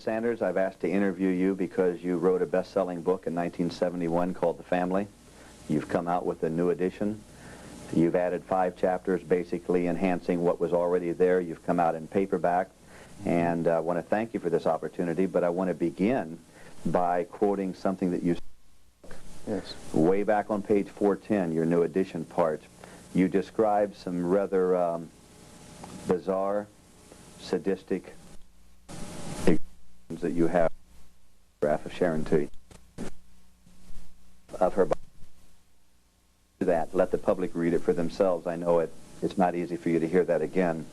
Sanders, I've asked to interview you because you wrote a best-selling book in 1971 called The Family. You've come out with a new edition. You've added 5 chapters, basically enhancing what was already there. You've come out in paperback, and I want to thank you for this opportunity, but I want to begin by quoting something that you said. Yes. Way back on page 410, your new edition part. You describe some rather bizarre, sadistic that you have of Sharon Tate, of her body. That let the public read it for themselves. I know it's not easy for you to hear that again,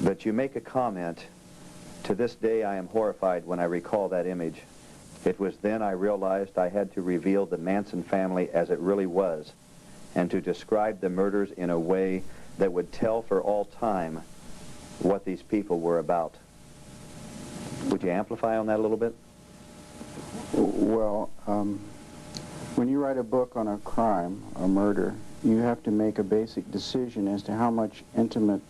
but you make a comment. To this day I am horrified when I recall that image. It was then I realized I had to reveal the Manson family as it really was, and to describe the murders in a way that would tell for all time what these people were about. Would you amplify on that a little bit? Well, when you write a book on a crime, a murder, you have to make a basic decision as to how much intimate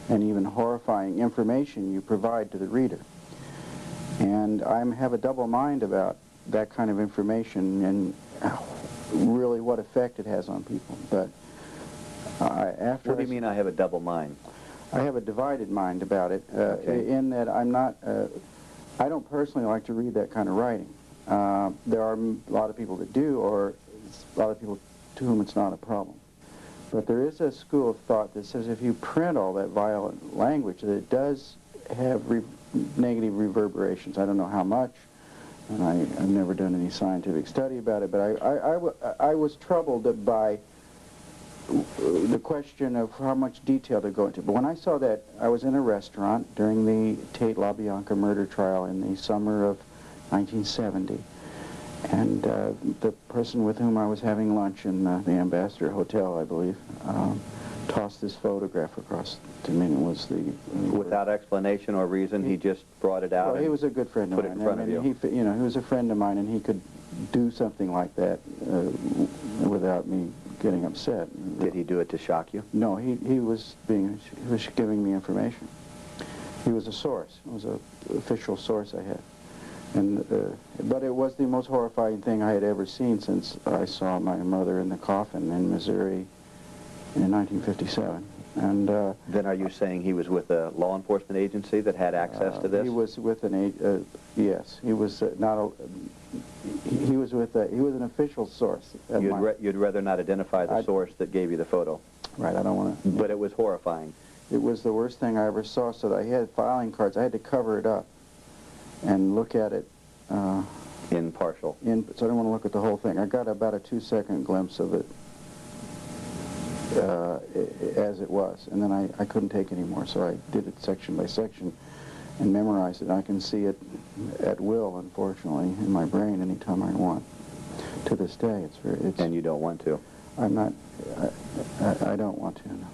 and even horrifying information you provide to the reader. And I have a double mind about that kind of information and really what effect it has on people. But after... What do you mean I have a double mind? I have a divided mind about it, Okay. in that I'm not... I don't personally like to read that kind of writing. There are a lot of people that do, or a lot of people to whom it's not a problem. But there is a school of thought that says if you print all that violent language, that it does have negative reverberations. I don't know how much, and I've never done any scientific study about it, but I was troubled by the question of how much detail to go into. But when I saw that, I was in a restaurant during the Tate LaBianca murder trial in the summer of 1970, and the person with whom I was having lunch in the Ambassador Hotel, I believe, tossed this photograph across to me, and it was the... Without explanation or reason, he just brought it out. Well, he was a good friend of mine. Put it in front of you. He was a friend of mine, and he could do something like that without me getting upset. Did he do it to shock you? No, he was giving me information. He was a source. It was an official source I had. But it was the most horrifying thing I had ever seen since I saw my mother in the coffin in Missouri in 1957. And then are you saying he was with a law enforcement agency that had access to this? He was with yes, he was he was an official source. You'd rather not identify the source that gave you the photo. Right, I don't want to. But it was horrifying. It was the worst thing I ever saw, so that I had filing cards. I had to cover it up and look at it. In partial. So I didn't want to look at the whole thing. I got about a 2-second glimpse of it as it was, and then I couldn't take any more, so I did it section by section and memorized it. I can see it at will, unfortunately, in my brain anytime I want. To this day, it's and you don't want to? I'm not. I don't want to. No.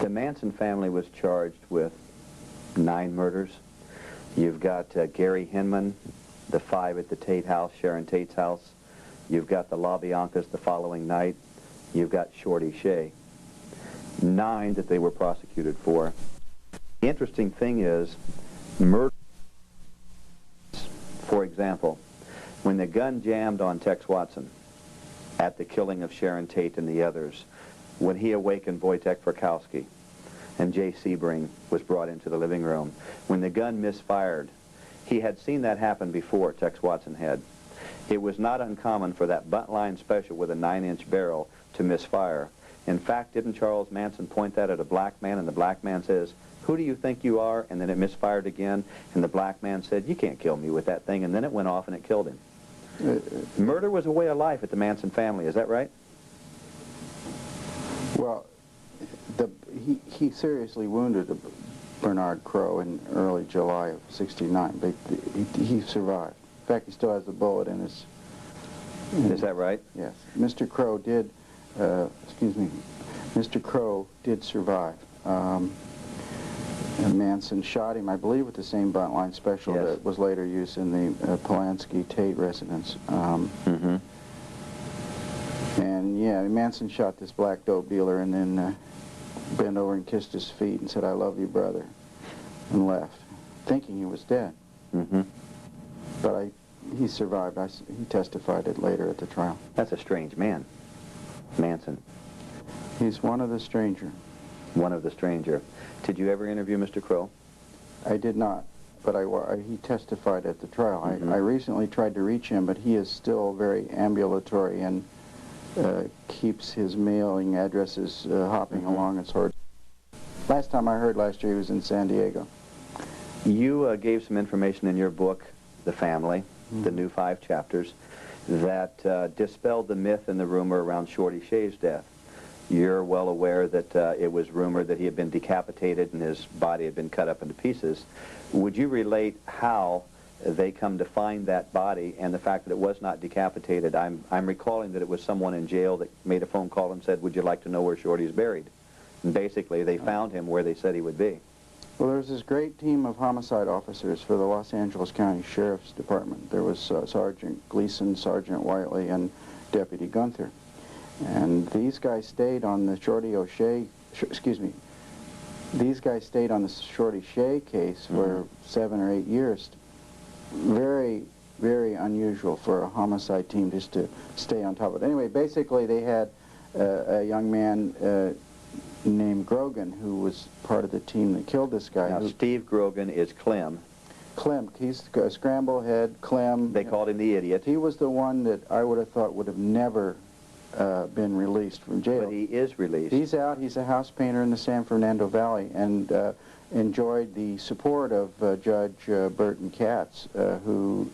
The Manson family was charged with 9 murders. You've got Gary Hinman, the 5 at the Tate house, Sharon Tate's house. You've got the LaBiancas the following night. You've got Shorty Shea. 9 that they were prosecuted for. The interesting thing is, murder, for example, when the gun jammed on Tex Watson at the killing of Sharon Tate and the others, when he awakened Wojtek Frykowski and Jay Sebring was brought into the living room, when the gun misfired, he had seen that happen before, Tex Watson had. It was not uncommon for that buntline special with a 9-inch barrel to misfire. In fact, didn't Charles Manson point that at a black man, and the black man says, "Who do you think you are?" And then it misfired again, and the black man said, "You can't kill me with that thing," and then it went off and it killed him. Murder was a way of life at the Manson family, is that right? Well, he seriously wounded Bernard Crowe in early July of '69, but he survived. In fact, he still has the bullet in his... Is that right? Yes. Mr. Crowe did, Mr. Crowe did survive. And Manson shot him, I believe, with the same buntline special that was later used in the Polanski Tate residence. And yeah, Manson shot this black dope dealer and then bent over and kissed his feet and said, "I love you, brother," and left, thinking he was dead. Mm-hmm. But he survived. He testified it later at the trial. That's a strange man, Manson. He's one of the stranger. One of the stranger. Did you ever interview Mr. Crow? I did not, but he testified at the trial. Mm-hmm. I recently tried to reach him, but he is still very ambulatory and keeps his mailing addresses hopping along its horse. Last time I heard last year he was in San Diego. You gave some information in your book, The Family, the new 5 chapters, that dispelled the myth and the rumor around Shorty Shea's death. You're well aware that it was rumored that he had been decapitated and his body had been cut up into pieces. Would you relate how they come to find that body and the fact that it was not decapitated? I'm recalling that it was someone in jail that made a phone call and said, would you like to know where Shorty's buried? And basically, they found him where they said he would be. Well, there was this great team of homicide officers for the Los Angeles County Sheriff's Department. There was Sergeant Gleason, Sergeant Whiteley, and Deputy Gunther. And these guys stayed on the these guys stayed on the Shorty Shea case for 7 or 8 years. Very, very unusual for a homicide team just to stay on top of it. Anyway, basically they had a young man named Grogan, who was part of the team that killed this guy. Now, Steve Grogan is Clem. Clem, he's a scramble head, Clem. They called him the idiot. He was the one that I would have thought would have never been released from jail. But he is released. He's out. He's a house painter in the San Fernando Valley and enjoyed the support of Judge Burton Katz, who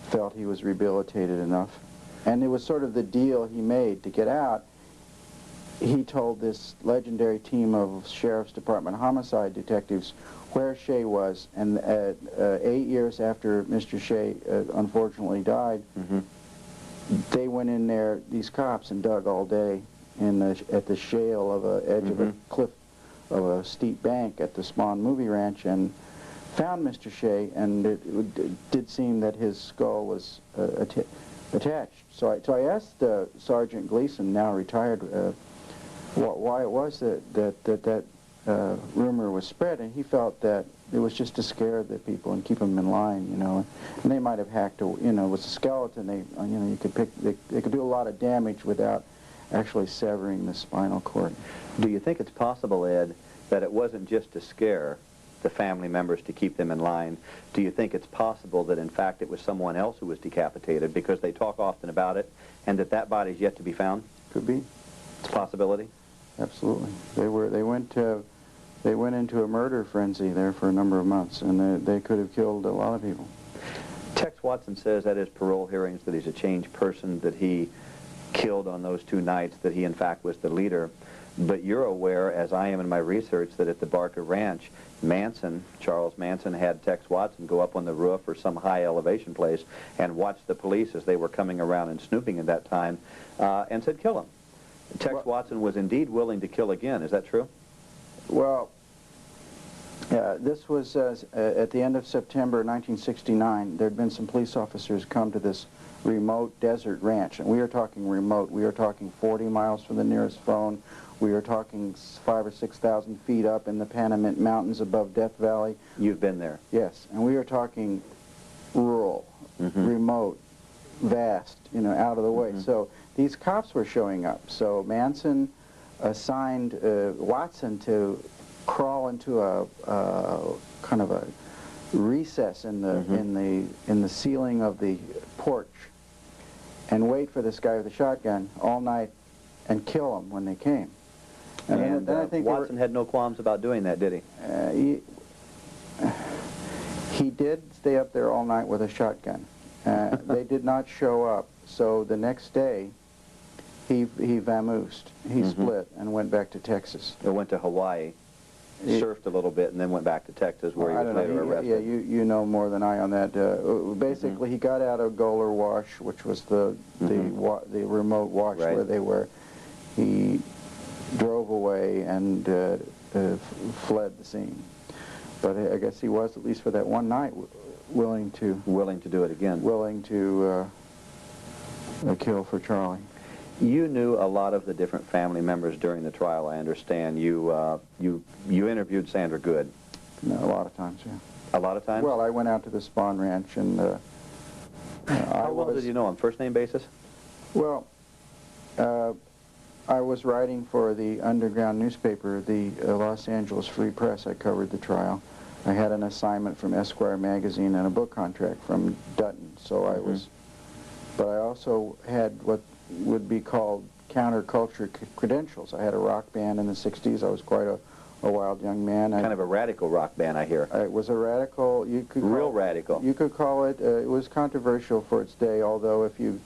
felt he was rehabilitated enough. And it was sort of the deal he made to get out. He told this legendary team of Sheriff's Department homicide detectives where Shea was, and 8 years after Mr. Shea unfortunately died, they went in there, these cops, and dug all day at the shale of a edge of a cliff of a steep bank at the Spawn Movie Ranch, and found Mr. Shea, and it did seem that his skull was attached. So I asked Sergeant Gleason, now retired, why it was that rumor was spread, and he felt that it was just to scare the people and keep them in line, you know. And they might have hacked, you know, with a skeleton. You could they could do a lot of damage without actually severing the spinal cord. Do you think it's possible, Ed, that it wasn't just to scare the family members to keep them in line? Do you think it's possible that in fact it was someone else who was decapitated, because they talk often about it, and that body's yet to be found? Could be. It's a possibility. Absolutely. They went into a murder frenzy there for a number of months, and they could have killed a lot of people. Tex Watson says at his parole hearings that he's a changed person, that he killed on those 2 nights, that he in fact was the leader. But you're aware, as I am in my research, that at the Barker Ranch, Charles Manson had Tex Watson go up on the roof or some high elevation place and watch the police as they were coming around and snooping at that time, and said kill him. Tex Watson was indeed willing to kill again. Is that true? Well, this was at the end of September 1969. There had been some police officers come to this remote desert ranch, and we are talking remote. We are talking 40 miles from the nearest phone. We are talking 5,000 or 6,000 feet up in the Panamint Mountains above Death Valley. You've been there. Yes, and we are talking rural, remote, vast, you know, out of the way. So these cops were showing up. So Manson assigned Watson to crawl into a kind of a recess in the ceiling of the porch and wait for this guy with the shotgun all night and kill him when they came. And then I think Watson had no qualms about doing that, did he? He did stay up there all night with a shotgun. They did not show up, so the next day he vamoosed. He split and went back to Texas. Or went to Hawaii, surfed a little bit, and then went back to Texas, where he was later arrested. Yeah, you know more than I on that. Basically, he got out of Goler Wash, which was the remote wash where they were. He drove away and fled the scene. But I guess he was, at least for that one night, willing to do it again. Willing to kill for Charlie. You knew a lot of the different family members during the trial, I understand. You interviewed Sandra Good. No, a lot of times, yeah. A lot of times? Well, I went out to the Spahn Ranch, and How well did you know him? First name basis? Well, I was writing for the underground newspaper, the Los Angeles Free Press. I covered the trial. I had an assignment from Esquire magazine and a book contract from Dutton, so I was, but I also had what would be called counterculture credentials. I had a rock band in the 60s. I was quite a wild young man. Kind of a radical rock band, I hear. It was a radical, you could call Real radical. You could call it, it was controversial for its day, although if you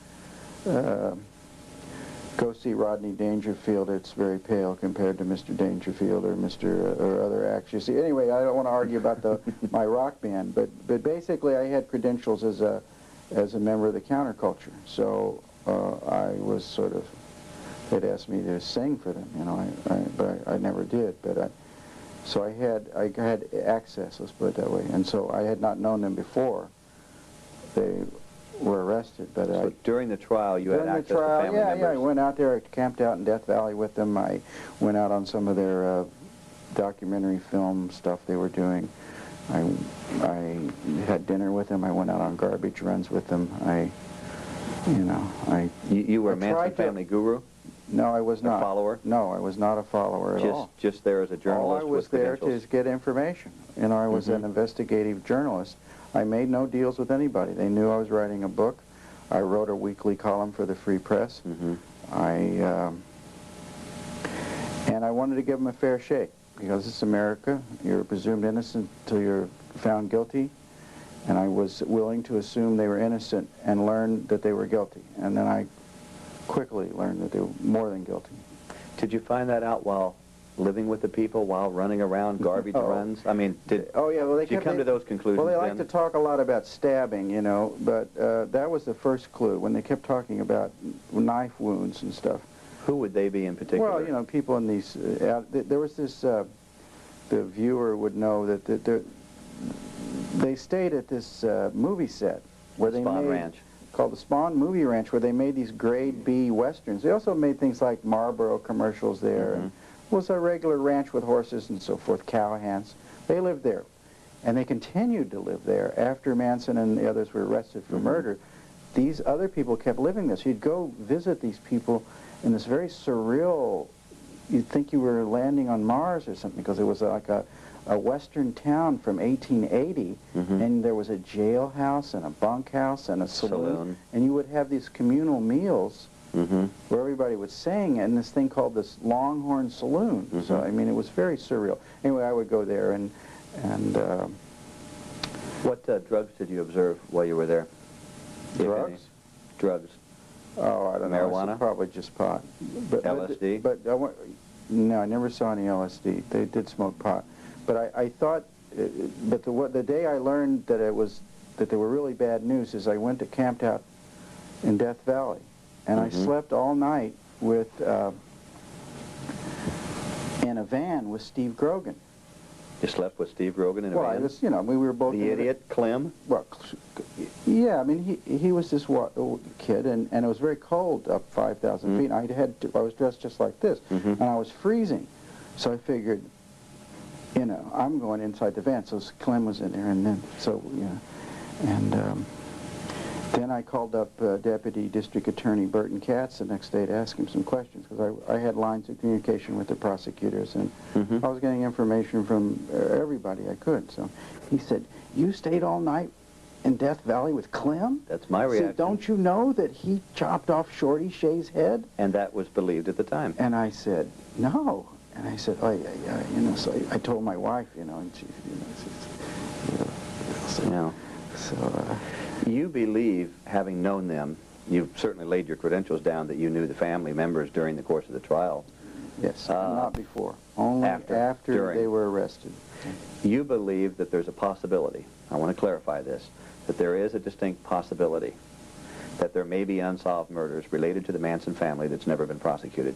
go see Rodney Dangerfield, it's very pale compared to Mr. Dangerfield or or other acts. You see, anyway, I don't want to argue about my rock band, but basically I had credentials as a member of the counterculture. So I was sort of, they'd asked me to sing for them, you know, but I never did. But so I had access, let's put it that way, and so I had not known them before they were arrested. But So during the trial, you had access to family members? Yeah, I went out there. I camped out in Death Valley with them. I went out on some of their documentary film stuff they were doing. I had dinner with them. I went out on garbage runs with them. You were a Manson family guru? No, I was not. A follower? No, I was not a follower at all. Just there as a journalist All I was with there credentials? to get information. You know, I was an investigative journalist. I made no deals with anybody. They knew I was writing a book. I wrote a weekly column for the Free Press. And I wanted to give them a fair shake, because it's America. You're presumed innocent until you're found guilty. And I was willing to assume they were innocent and learn that they were guilty. And then I quickly learned that they were more than guilty. Did you find that out while living with the people, while running around garbage runs? I mean, did you come to those conclusions? Well, they like to talk a lot about stabbing, you know, but that was the first clue, when they kept talking about knife wounds and stuff. Who would they be in particular? Well, you know, people in these, there was this, the viewer would know that they stayed at this movie set where they Spahn made, Ranch. called the Spahn Movie Ranch, where they made these grade B westerns. They also made things like Marlboro commercials there. And it was a regular ranch with horses and so forth, cowhands. They lived there. And they continued to live there after Manson and the others were arrested for murder. These other people kept living there. So you'd go visit these people in this very surreal, you'd think you were landing on Mars or something, because it was like a western town from 1880, and there was a jailhouse and a bunkhouse and a saloon, and you would have these communal meals where everybody would sing in this thing called this Longhorn Saloon. So, I mean, it was very surreal. Anyway, I would go there, and what drugs did you observe while you were there? drugs? Drugs. Oh, I don't know. Marijuana? Probably just pot. LSD? No, I never saw any LSD. They did smoke pot. But I thought, but the day I learned that they were really bad news is I camped out in Death Valley, and I slept all night with in a van with Steve Grogan. You slept with Steve Grogan in a van? Well, you know, we were both the idiot, Clem? Well, yeah, I mean, he was this kid, and it was very cold up 5,000 feet. I was dressed just like this, and I was freezing, so I figured, you know, I'm going inside the van. So Clem was in there, and then then I called up Deputy District Attorney Burton Katz the next day to ask him some questions, because I had lines of communication with the prosecutors, and I was getting information from everybody I could. So he said, "You stayed all night in Death Valley with Clem?" That's my reaction. Said, "Don't you know that he chopped off Shorty Shea's head?" And that was believed at the time. And I said, "No." And I said, "Oh, yeah, you know." So I told my wife, you know, and she, So. You believe, having known them, you've certainly laid your credentials down that you knew the family members during the course of the trial. Yes, not before. Only after they were arrested. You believe that there's a possibility, I want to clarify this, that there is a distinct possibility that there may be unsolved murders related to the Manson family that's never been prosecuted.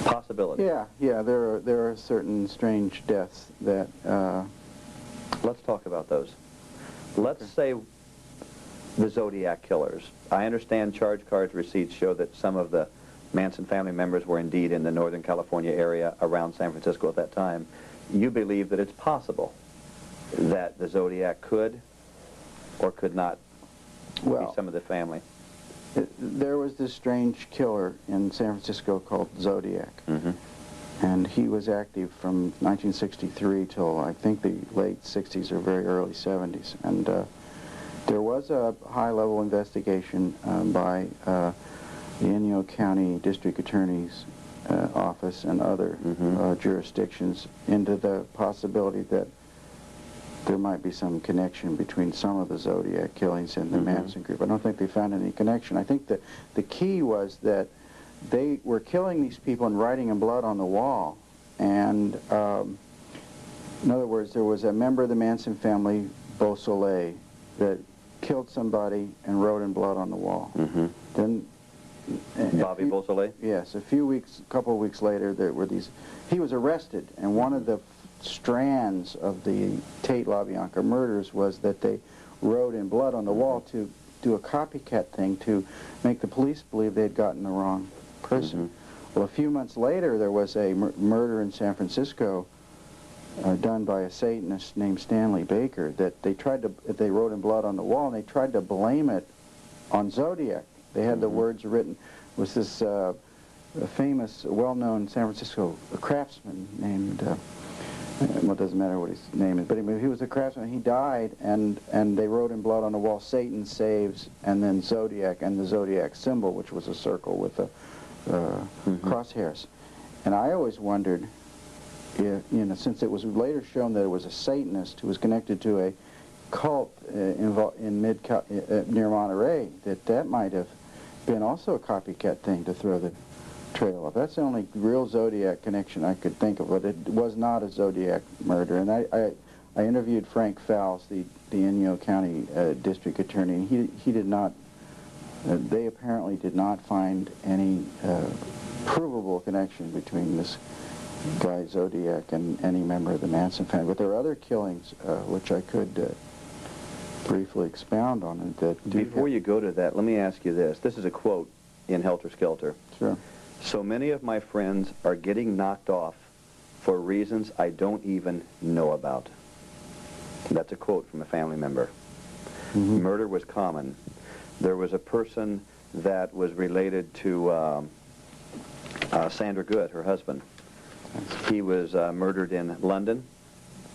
Possibility. Yeah, there are certain strange deaths that... Let's talk about those. Let's say the Zodiac killers. I understand charge cards receipts show that some of the Manson family members were indeed in the Northern California area around San Francisco at that time. You believe that it's possible that the Zodiac could or could not be Well, some of the family? there was this strange killer in San Francisco called Zodiac. Mm-hmm. And he was active from 1963 till I think the late 60s or very early 70s. And there was a high-level investigation by the Inyo County District Attorney's Office and other jurisdictions into the possibility that there might be some connection between some of the Zodiac killings and the Manson group. I don't think they found any connection. I think that the key was that they were killing these people and writing in blood on the wall. And in other words, there was a member of the Manson family, Beausoleil, that killed somebody and wrote in blood on the wall. Then Bobby Beausoleil? Yes, a couple of weeks later, there were these. He was arrested, and one of the strands of the Tate LaBianca murders was that they wrote in blood on the wall to do a copycat thing to make the police believe they had gotten the wrong person. Well, a few months later, there was a murder in San Francisco done by a Satanist named Stanley Baker that they wrote in blood on the wall, and they tried to blame it on Zodiac. They had the words written. It was this famous, well-known San Francisco craftsman named, well, it doesn't matter what his name is, but anyway, he was a craftsman. He died, and they wrote in blood on the wall, Satan saves, and then Zodiac, and the Zodiac symbol, which was a circle with the crosshairs. And I always wondered, if, since it was later shown that it was a Satanist who was connected to a cult near Monterey, that might have been also a copycat thing to throw the trail off. That's the only real Zodiac connection I could think of, but it was not a Zodiac murder. And I interviewed Frank Fowles, the Inyo County District Attorney, and he did not, they apparently did not find any provable connection between this guy Zodiac and any member of the Manson family. But there are other killings which I could briefly expound on it. That Before you go to that, let me ask you this. This is a quote in Helter Skelter. Sure. So many of my friends are getting knocked off for reasons I don't even know about. That's a quote from a family member. Murder was common. There was a person that was related to Sandra Good, her husband. He was murdered in London.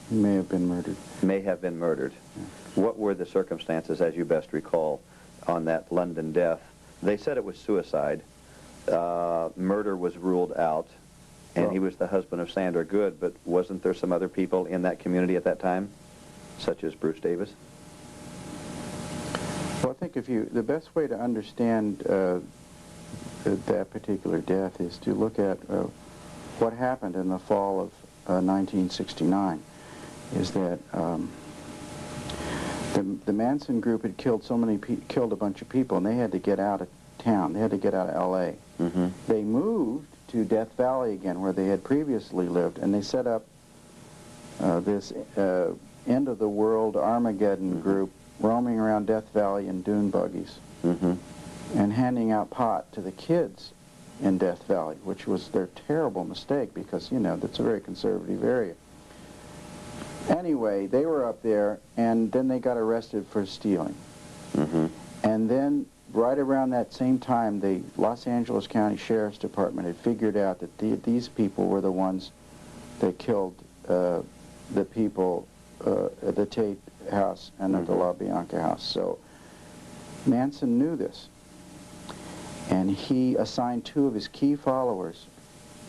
He may have been murdered. May have been murdered. Yeah. What were the circumstances, as you best recall, on that London death? They said it was suicide. Murder was ruled out, and he was the husband of Sandra Good, but wasn't there some other people in that community at that time, such as Bruce Davis? Well, I think the best way to understand that particular death is to look at what happened in the fall of 1969. Is that the Manson group had killed a bunch of people, and they had to get out of town. They had to get out of L.A. They moved to Death Valley again, where they had previously lived, and they set up this end-of-the-world Armageddon group roaming around Death Valley in dune buggies and handing out pot to the kids in Death Valley, which was their terrible mistake because, that's a very conservative area. Anyway, they were up there, and then they got arrested for stealing. And then, right around that same time, the Los Angeles County Sheriff's Department had figured out that these people were the ones that killed the people at the Tate house and at the LaBianca house. So Manson knew this, and he assigned two of his key followers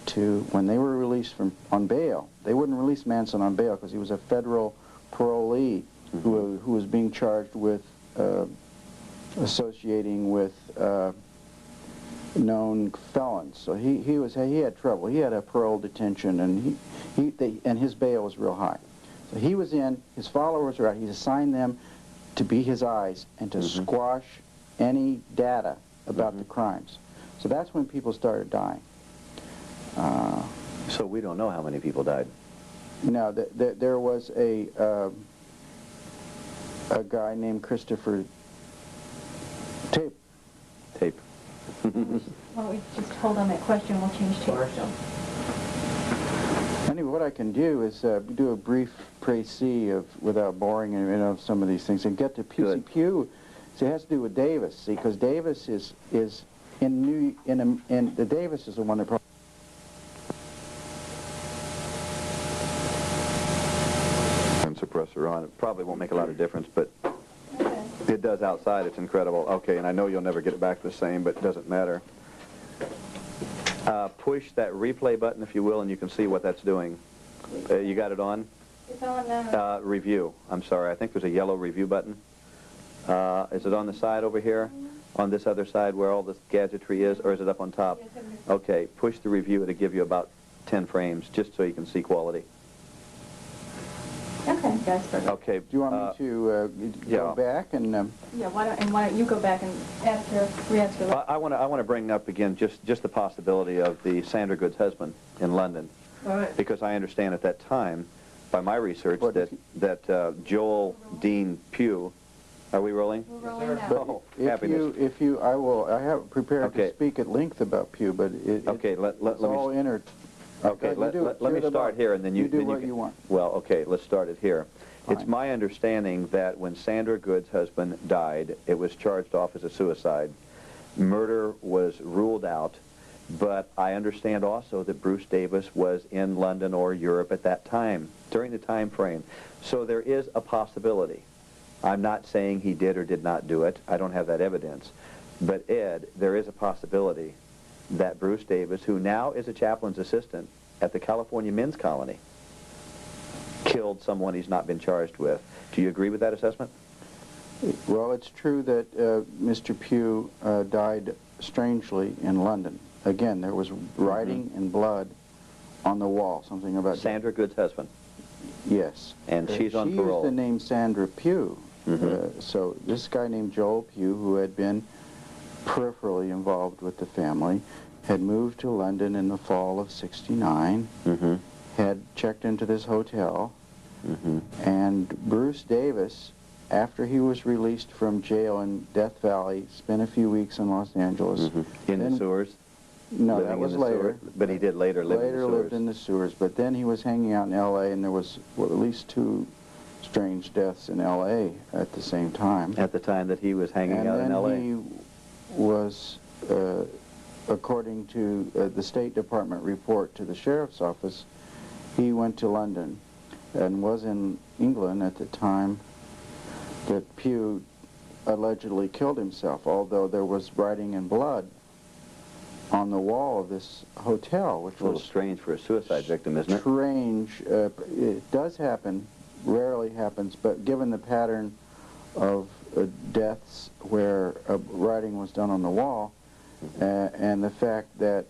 to, when they were released on bail. They wouldn't release Manson on bail because he was a federal parolee who was being charged with associating with known felons. So he had trouble. He had a parole detention, and and his bail was real high. So he was in. His followers were out. He assigned them to be his eyes and to squash any data about the crimes. So that's when people started dying. So we don't know how many people died. No, there was a guy named Christopher Tate. Why don't we just hold on that question, we'll change tape. Anyway, what I can do is do a brief précis of, without boring you, of some of these things, and get to Pew. Good. See, Pew, see, it has to do with Davis, see, because Davis is the Davis is the one that probably. Suppressor on. It probably won't make a lot of difference, but Okay. it does outside. It's incredible. Okay, and I know you'll never get it back the same, but it doesn't matter. Push that replay button, if you will, and you can see what that's doing. You got it on? It's on now. Review. I'm sorry. I think there's a yellow review button. Is it on the side over here? On this other side where all this gadgetry is, or is it up on top? Yes, it is. Okay, push the review. It'll give you about 10 frames, just so you can see quality. Okay, that's perfect. Okay. Do you want me to yeah. go back and? Yeah, why don't you go back and re-ask your I want to bring up again just the possibility of the Sandra Good's husband in London, All right. because I understand at that time, by my research, What, that Joel Dean Pugh. Are we rolling? We're rolling now. Oh, happiness. I have prepared Okay. to speak at length about Pew, but Okay, let it's all me. inner. Okay, You do it. let me You're the start boss. here, and then you do then what can, you want. Well, okay, let's start it here. It's Fine. my understanding that when Sandra Good's husband died, it was charged off as a suicide. Murder was ruled out, but I understand also that Bruce Davis was in London or Europe at that time, during the time frame. So there is a possibility. I'm not saying he did or did not do it. I don't have that evidence. But Ed, there is a possibility that Bruce Davis, who now is a chaplain's assistant at the California Men's Colony, killed someone he's not been charged with. Do you agree with that assessment? Well, it's true that Mr. Pugh died strangely in London. Again, there was writing in blood on the wall, something about Sandra Good's husband. Yes. And she's on she parole. used the name Sandra Pugh. Mhm. So this guy named Joel Pugh, who had been peripherally involved with the family, had moved to London in the fall of '69, Mm-hmm. had checked into this hotel, Mm-hmm. and Bruce Davis, after he was released from jail in Death Valley, spent a few weeks in Los Angeles. Mm-hmm. In Then- the sewers? No, Living that in was the later. sewer? But he did later live in the Later sewers. lived in the sewers, but then he was hanging out in L.A., and there was at least 2 strange deaths in L.A. at the same time. At the time that he was hanging And out then in L.A.? he was, according to the State Department report to the Sheriff's Office, he went to London and was in England at the time that Pugh allegedly killed himself, although there was writing in blood on the wall of this hotel, which It's a little was strange for a suicide victim, isn't it? strange. It does happen, rarely happens, but given the pattern of deaths where writing was done on the wall, and the fact that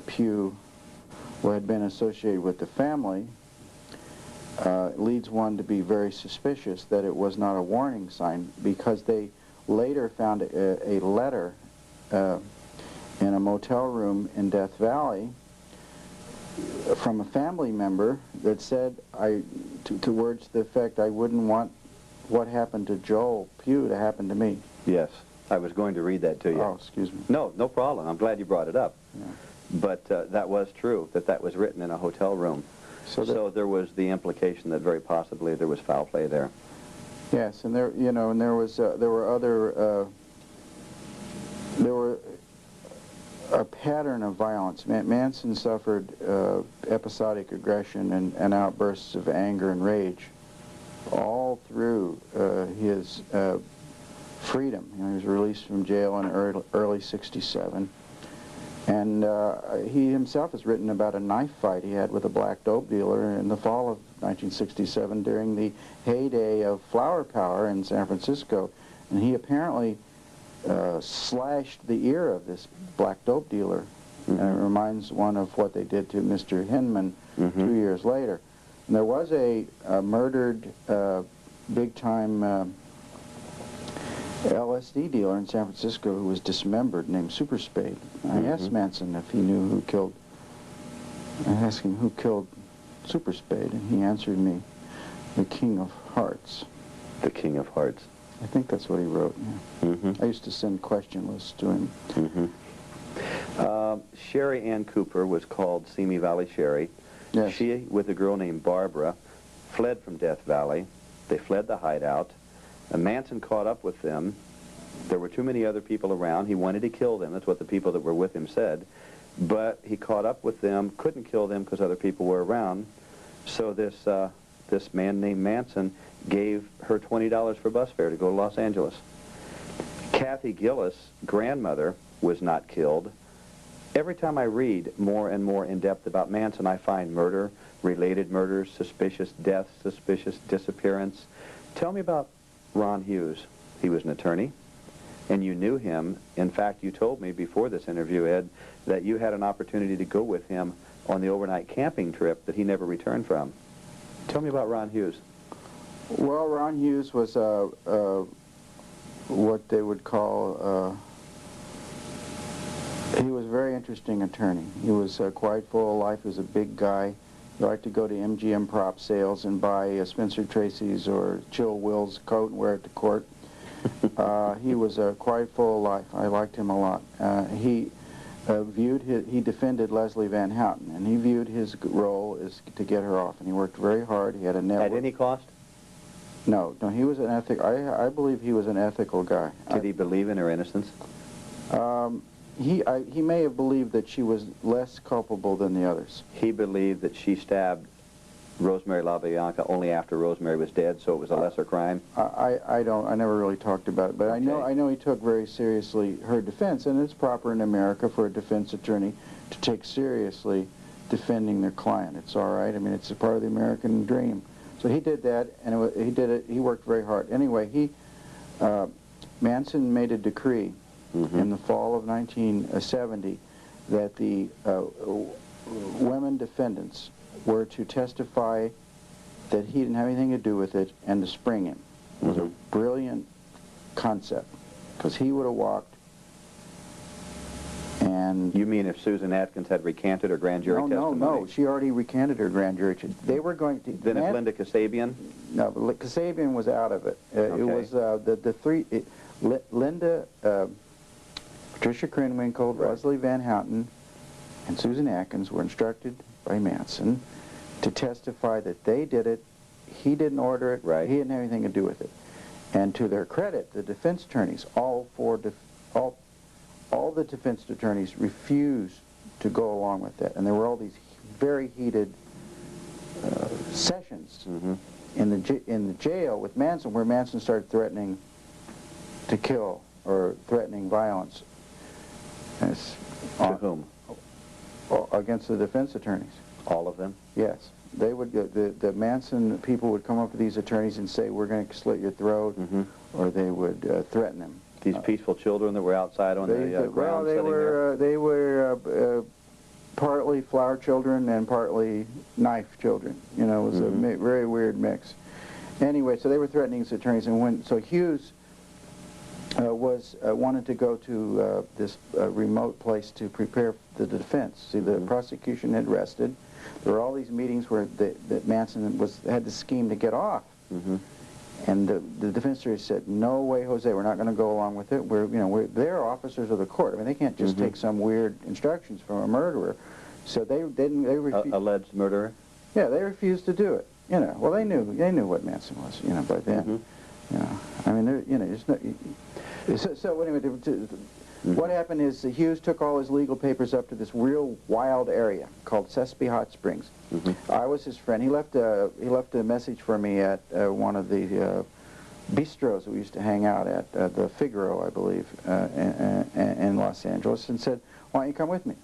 Pugh had been associated with the family, leads one to be very suspicious that it was not a warning sign, because they later found a letter in a motel room in Death Valley from a family member that said, to words to the effect, I wouldn't want what happened to Joel Pugh to happen to me. Yes. I was going to read that to you. Oh, excuse me. No, no problem. I'm glad you brought it up. Yeah. But that was true, that was written in a hotel room. So there was the implication that very possibly there was foul play there. Yes, and there were a pattern of violence. Manson suffered episodic aggression and outbursts of anger and rage all through his freedom. You know, he was released from jail in early '67. And he himself has written about a knife fight he had with a black dope dealer in the fall of 1967 during the heyday of flower power in San Francisco. And he apparently slashed the ear of this black dope dealer. And it reminds one of what they did to Mr. Hinman 2 years later. And there was a murdered big-time LSD dealer in San Francisco who was dismembered named Super Spade. I asked Manson if he knew who killed, I asked him who killed Super Spade, and he answered me, the King of Hearts. The King of Hearts. I think that's what he wrote, yeah. Mm-hmm. I used to send question lists to him. Mm-hmm. Sherry Ann Cooper was called Simi Valley Sherry. Yes. She, with a girl named Barbara, fled from Death Valley. They fled the hideout. And Manson caught up with them. There were too many other people around. He wanted to kill them. That's what the people that were with him said. But he caught up with them, couldn't kill them because other people were around. So this man named Manson gave her $20 for bus fare to go to Los Angeles. Kathy Gillis' grandmother was not killed. Every time I read more and more in depth about Manson, I find murder, related murders, suspicious deaths, suspicious disappearance. Tell me about Ron Hughes. He was an attorney, and you knew him. In fact, you told me before this interview, Ed, that you had an opportunity to go with him on the overnight camping trip that he never returned from. Tell me about Ron Hughes. Well, Ron Hughes was what they would call, he was a very interesting attorney. He was quite full of life. He was a big guy. He liked to go to MGM prop sales and buy Spencer Tracy's or Chill Will's coat and wear it to court. He was quite full of life. I liked him a lot. He defended Leslie Van Houten, and he viewed his role as to get her off, and he worked very hard. He had a network. At any cost? No, he was an I believe he was an ethical guy. Did he believe in her innocence? He may have believed that she was less culpable than the others. He believed that she stabbed Rosemary LaBianca only after Rosemary was dead, so it was a lesser crime? I never really talked about it, but okay. I know he took very seriously her defense, and it's proper in America for a defense attorney to take seriously defending their client. It's all right. I mean, it's a part of the American dream. So he did that, and he did it. He worked very hard. Anyway, Manson made a decree in the fall of 1970 that the women defendants were to testify that he didn't have anything to do with it and to spring him. It was a brilliant concept, because he would have walked and... You mean if Susan Atkins had recanted her grand jury testimony? No, she already recanted her grand jury. They were going to... Then if Linda Kasabian? No, but Kasabian was out of it. Okay. It was the three... Linda, Patricia Krenwinkel, right. Leslie Van Houten, and Susan Atkins were instructed by Manson to testify that they did it, he didn't order it, right. He didn't have anything to do with it. And to their credit, the defense attorneys, all the defense attorneys refused to go along with that. And there were all these very heated sessions in the jail with Manson, where Manson started threatening to kill or threatening violence. To whom? Against the defense attorneys. All of them? Yes. They would, the Manson people would come up to these attorneys and say, we're going to slit your throat, or they would threaten them. These peaceful children that were outside on the ground sitting there? They were partly flower children and partly knife children. You know, it was a very weird mix. Anyway, so they were threatening these attorneys, and so Hughes wanted to go to this remote place to prepare the defense. See, the prosecution had rested. There were all these meetings where that Manson had the scheme to get off, and the defense attorney said, "No way, Jose, we're not going to go along with it. They're officers of the court. I mean, they can't just take some weird instructions from a murderer." So they refused. Alleged murderer? Yeah, they refused to do it. You know, well, they knew what Manson was. You know, by then. You know, I mean, you know, there's no. So anyway, what happened is Hughes took all his legal papers up to this real wild area called Sespe Hot Springs. I was his friend. He left a message for me at one of the bistros that we used to hang out at, the Figaro, I believe, in Los Angeles, and said, "Why don't you come with me?"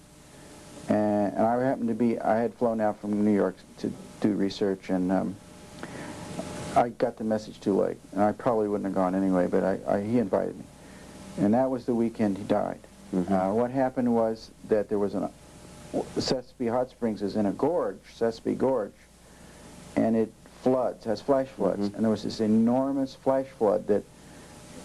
And I had flown out from New York to do research, and I got the message too late, and I probably wouldn't have gone anyway, but he invited me. And that was the weekend he died. What happened was that there was Sespe Hot Springs is in a gorge, Sespe Gorge, and it floods, has flash floods, and there was this enormous flash flood and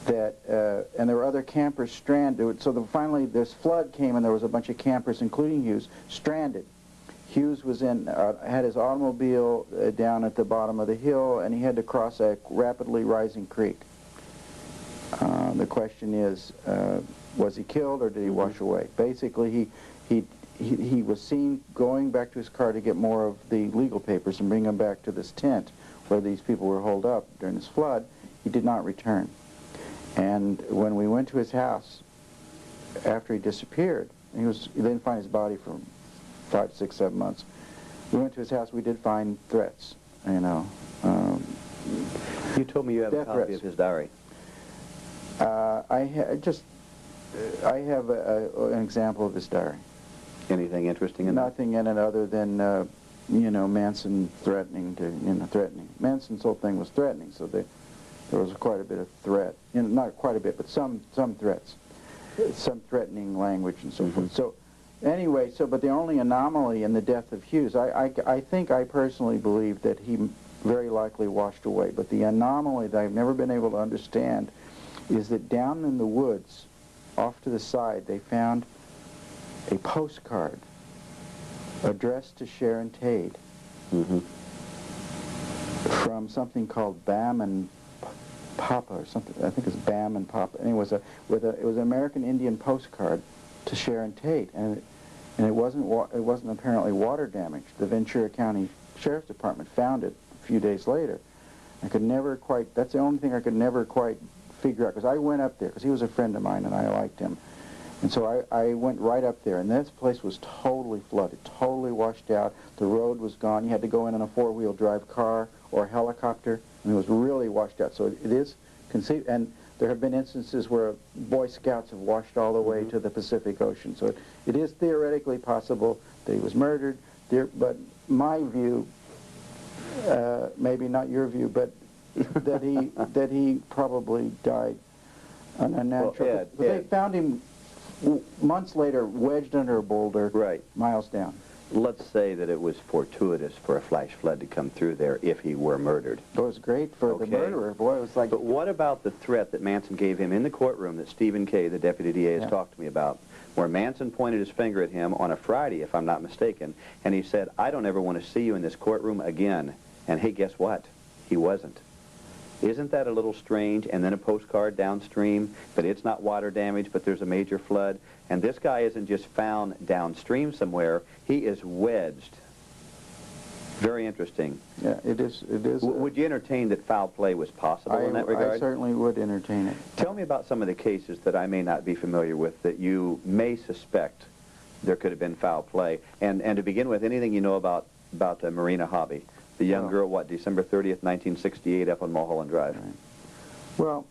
there were other campers stranded. So finally this flood came, and there was a bunch of campers, including Hughes, stranded. Hughes was had his automobile down at the bottom of the hill, and he had to cross a rapidly rising creek. The question is, was he killed or did he wash away? Basically, he was seen going back to his car to get more of the legal papers and bring them back to this tent where these people were holed up during this flood, he did not return. And when we went to his house after he disappeared, he didn't find his body for 5, 6, 7 months. We went to his house. We did find threats, you know. You told me you have a copy of his diary. I have an example of his diary. Anything interesting in that? Nothing in it other than, you know, Manson threatening to, threatening. Manson's whole thing was threatening, so there was quite a bit of threat. Not quite a bit, but some threats, some threatening language and so forth. So, anyway, but the only anomaly in the death of Hughes, I think I personally believe that he very likely washed away. But the anomaly that I've never been able to understand is that down in the woods, off to the side, they found a postcard addressed to Sharon Tate from something called Bam and Papa or something. I think it's Bam and Papa. And it was an American Indian postcard to Sharon Tate, and it wasn't apparently water damaged. The Ventura County Sheriff's Department found it a few days later. I could never quite. That's the only thing I could never quite figure out, because I went up there because he was a friend of mine and I liked him. And so I went right up there, and this place was totally flooded, totally washed out. The road was gone. You had to go in on a four-wheel drive car or a helicopter, and it was really washed out. So it is conceived, and there have been instances where Boy Scouts have washed all the way to the Pacific Ocean. So it is theoretically possible that he was murdered. But my view, maybe not your view, but that he probably died an unnatural. Well, Ed, they found him months later, wedged under a boulder, miles down. Let's say that it was fortuitous for a flash flood to come through there if he were murdered. It was great for the murderer. Boy, it was like... But what about the threat that Manson gave him in the courtroom that Stephen Kay, the deputy DA, has talked to me about, where Manson pointed his finger at him on a Friday, if I'm not mistaken, and he said, "I don't ever want to see you in this courtroom again." And hey, guess what? He wasn't. Isn't that a little strange? And then a postcard downstream that it's not water damage, but there's a major flood. And this guy isn't just found downstream somewhere. He is wedged. Very interesting. Yeah, it is. Would you entertain that foul play was possible in that regard? I certainly would entertain it. Tell me about some of the cases that I may not be familiar with that you may suspect there could have been foul play. And to begin with, anything you know about Marina Hobby. The young girl, what, December 30th, 1968, up on Mulholland Drive? Right. Well,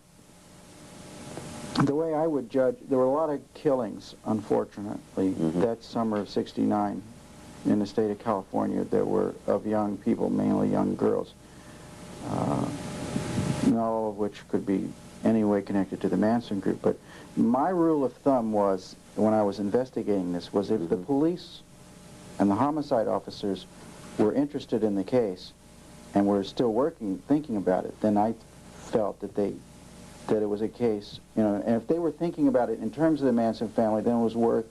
the way I would judge, there were a lot of killings, unfortunately, that summer of '69 in the state of California that were of young people, mainly young girls, not all of which could be any way connected to the Manson group. But my rule of thumb was, when I was investigating this, was if the police and the homicide officers were interested in the case and were still thinking about it, then I felt that it was a case, and if they were thinking about it in terms of the Manson family, then it was worth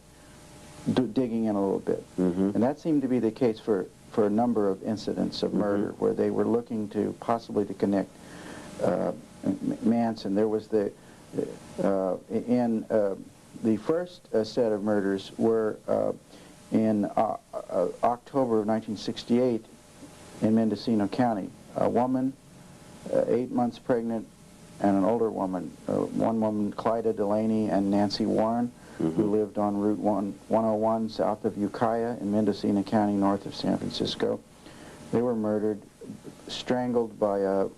digging in a little bit. And that seemed to be the case for a number of incidents of murder where they were looking to possibly to connect Manson. There was the first set of murders were in October of 1968 in Mendocino County. A woman, 8 months pregnant, and an older woman, one woman, Clyda Delaney and Nancy Warren, who lived on Route 101 south of Ukiah in Mendocino County, north of San Francisco. They were murdered, strangled by a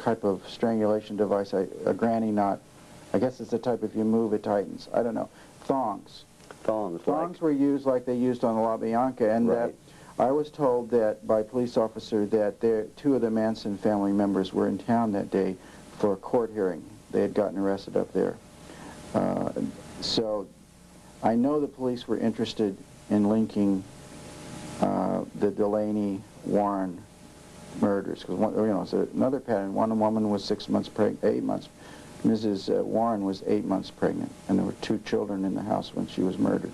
type of strangulation device, a granny knot. I guess it's the type, if you move it tightens. I don't know. Thongs. Thongs were used like they used on the La Bianca, and I was told that by a police officer that two of the Manson family members were in town that day for a court hearing. They had gotten arrested up there. So I know the police were interested in linking the Delaney-Warren murders, because it's another pattern. One woman was 6 months pregnant, 8 months. Mrs. Warren was 8 months pregnant, and there were 2 children in the house when she was murdered.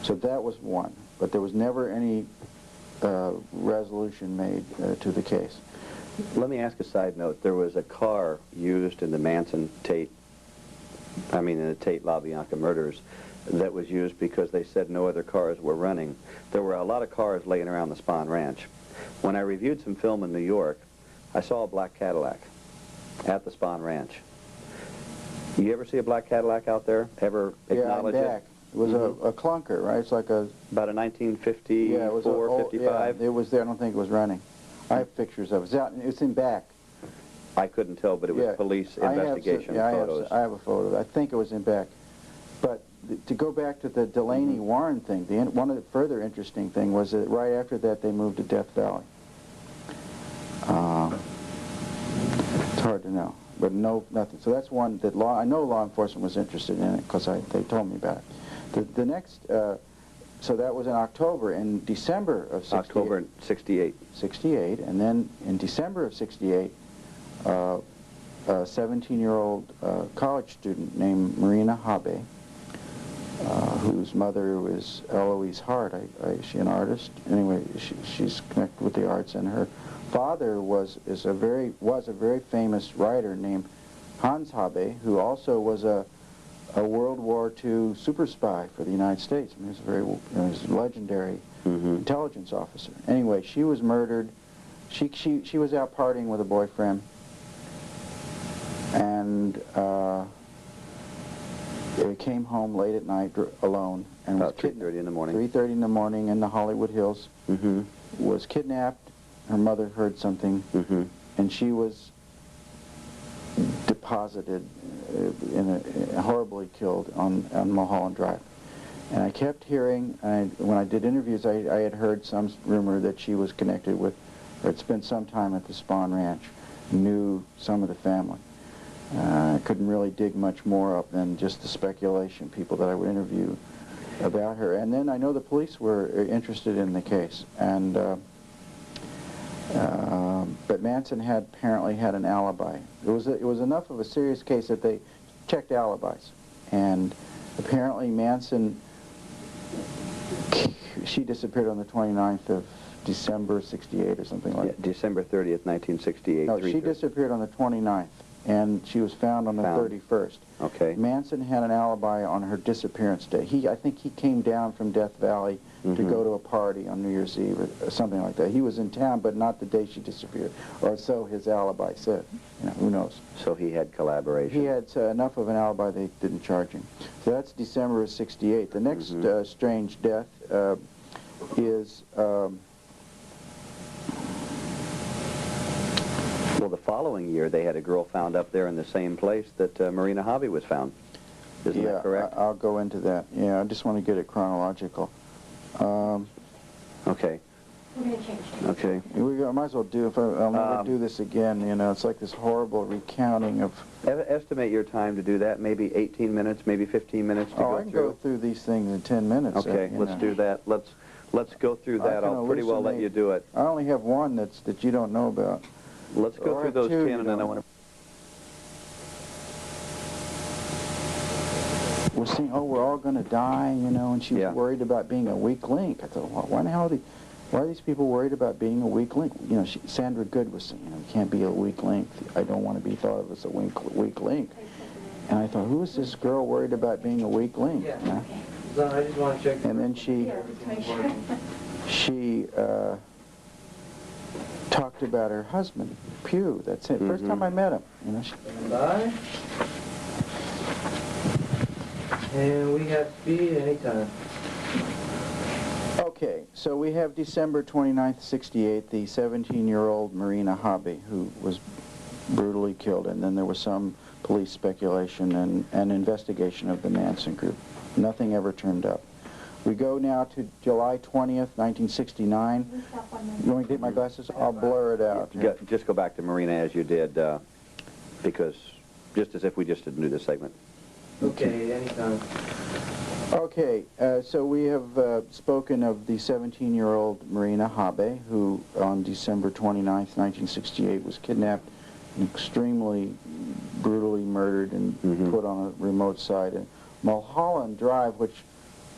So that was one, but there was never any resolution made to the case. Let me ask a side note. There was a car used in the Tate La Bianca murders that was used because they said no other cars were running. There were a lot of cars laying around the Spahn Ranch. When I reviewed some film in New York, I saw a black Cadillac at the Spahn Ranch. You ever see a black Cadillac out there? Ever acknowledge yeah, I'm back. It was a clunker, right? It's like a... About a 1954, yeah, it was a, 55? Yeah, it was there. I don't think it was running. I have pictures of it. It's in back. I couldn't tell, but it was police investigation photos. I have a photo. I think it was in back. But to go back to the Delaney Warren thing, one of the further interesting thing was that right after that they moved to Death Valley. It's hard to know, but nothing. So that's one that I know law enforcement was interested in it because they told me about it. The next, so that was in October. In December of 68. October 68. 68, and then in December of 68, a 17-year-old college student named Marina Habe, whose mother was Eloise Hart. Is she an artist? Anyway, she's connected with the arts, and her father was a very famous writer named Hans Habe, who also was a World War II super spy for the United States. I mean, he was a legendary intelligence officer. Anyway, she was murdered. She was out partying with a boyfriend, and they came home late at night alone and about 3:30 in the morning. 3:30 in the morning in the Hollywood Hills. Was kidnapped. Her mother heard something, and she was deposited horribly killed on Mulholland Drive. And I kept hearing, when I did interviews, I had heard some rumor that she was connected with, or had spent some time at the Spahn Ranch, knew some of the family. I couldn't really dig much more up than just the speculation, people that I would interview about her. And then I know the police were interested in the case, and but Manson apparently had an alibi. It was enough of a serious case that they checked alibis, and apparently Manson, she disappeared on the 29th of December 68 or something like that. December 30th, 1968. No, she disappeared on the 29th, and she was found on the 31st. Okay. Manson had an alibi on her disappearance day. I think he came down from Death Valley to go to a party on New Year's Eve or something like that. He was in town, but not the day she disappeared, or so his alibi said. You know, who knows? So he had collaboration. He had enough of an alibi they didn't charge him. So that's December of 68. The next strange death is... well, the following year, they had a girl found up there in the same place that Marina Habe was found. Isn't that correct? I'll go into that. Yeah, I just want to get it chronological. Okay. We're going to change. Okay. I might as well I'll never do this again, you know. It's like this horrible recounting of... Estimate your time to do that, maybe 18 minutes, maybe 15 minutes to go through. I can go through these things in 10 minutes. Okay, let's do that. Let's go through that. I'll pretty well let you do it. I only have one that you don't know about. Let's go through those 10, and then I want to... We're saying, oh, we're all going to die, you know, and she was worried about being a weak link. I thought, well, why are these people worried about being a weak link? You know, Sandra Good was saying, you know, you can't be a weak link. I don't want to be thought of as a weak link. And I thought, who is this girl worried about being a weak link? Yeah. You know? So I just want to check. And then she talked about her husband, Pugh. That's it. First time I met him. You know, Bye. And we have speed anytime. Okay, so we have December 29th, 68, the 17-year-old Marina Habe, who was brutally killed, and then there was some police speculation and investigation of the Manson group. Nothing ever turned up. We go now to July 20th, 1969. You want me to take my glasses? I'll blur it out. Just go back to Marina as you did, because just as if we just didn't do this segment. Okay, anytime. Okay, so we have spoken of the 17-year-old Marina Habe, who on December 29th, 1968 was kidnapped and extremely brutally murdered and put on a remote site in Mulholland Drive, which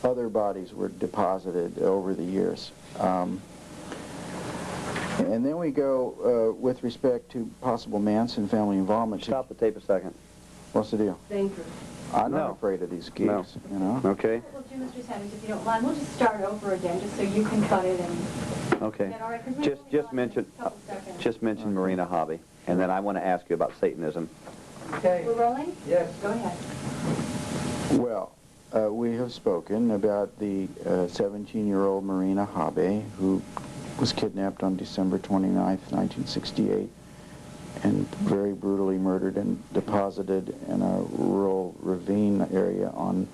other bodies were deposited over the years. And then we go with respect to possible Manson family involvement. Stop the tape a second. What's the deal? Dangerous. I'm not afraid of these geeks, you know. Okay. We'll do, Mr. Sanders, if you don't mind, we'll just start over again, just so you can cut it and... Okay. Is that all right? 'Cause we Just only just got mention a couple seconds. just mention Marina Hobby, and then I want to ask you about Satanism. Okay. We're rolling? Yes. Go ahead. Well, we have spoken about the 17-year-old Marina Habe, who was kidnapped on December 29th, 1968, and very brutally murdered and deposited in a rural ravine area on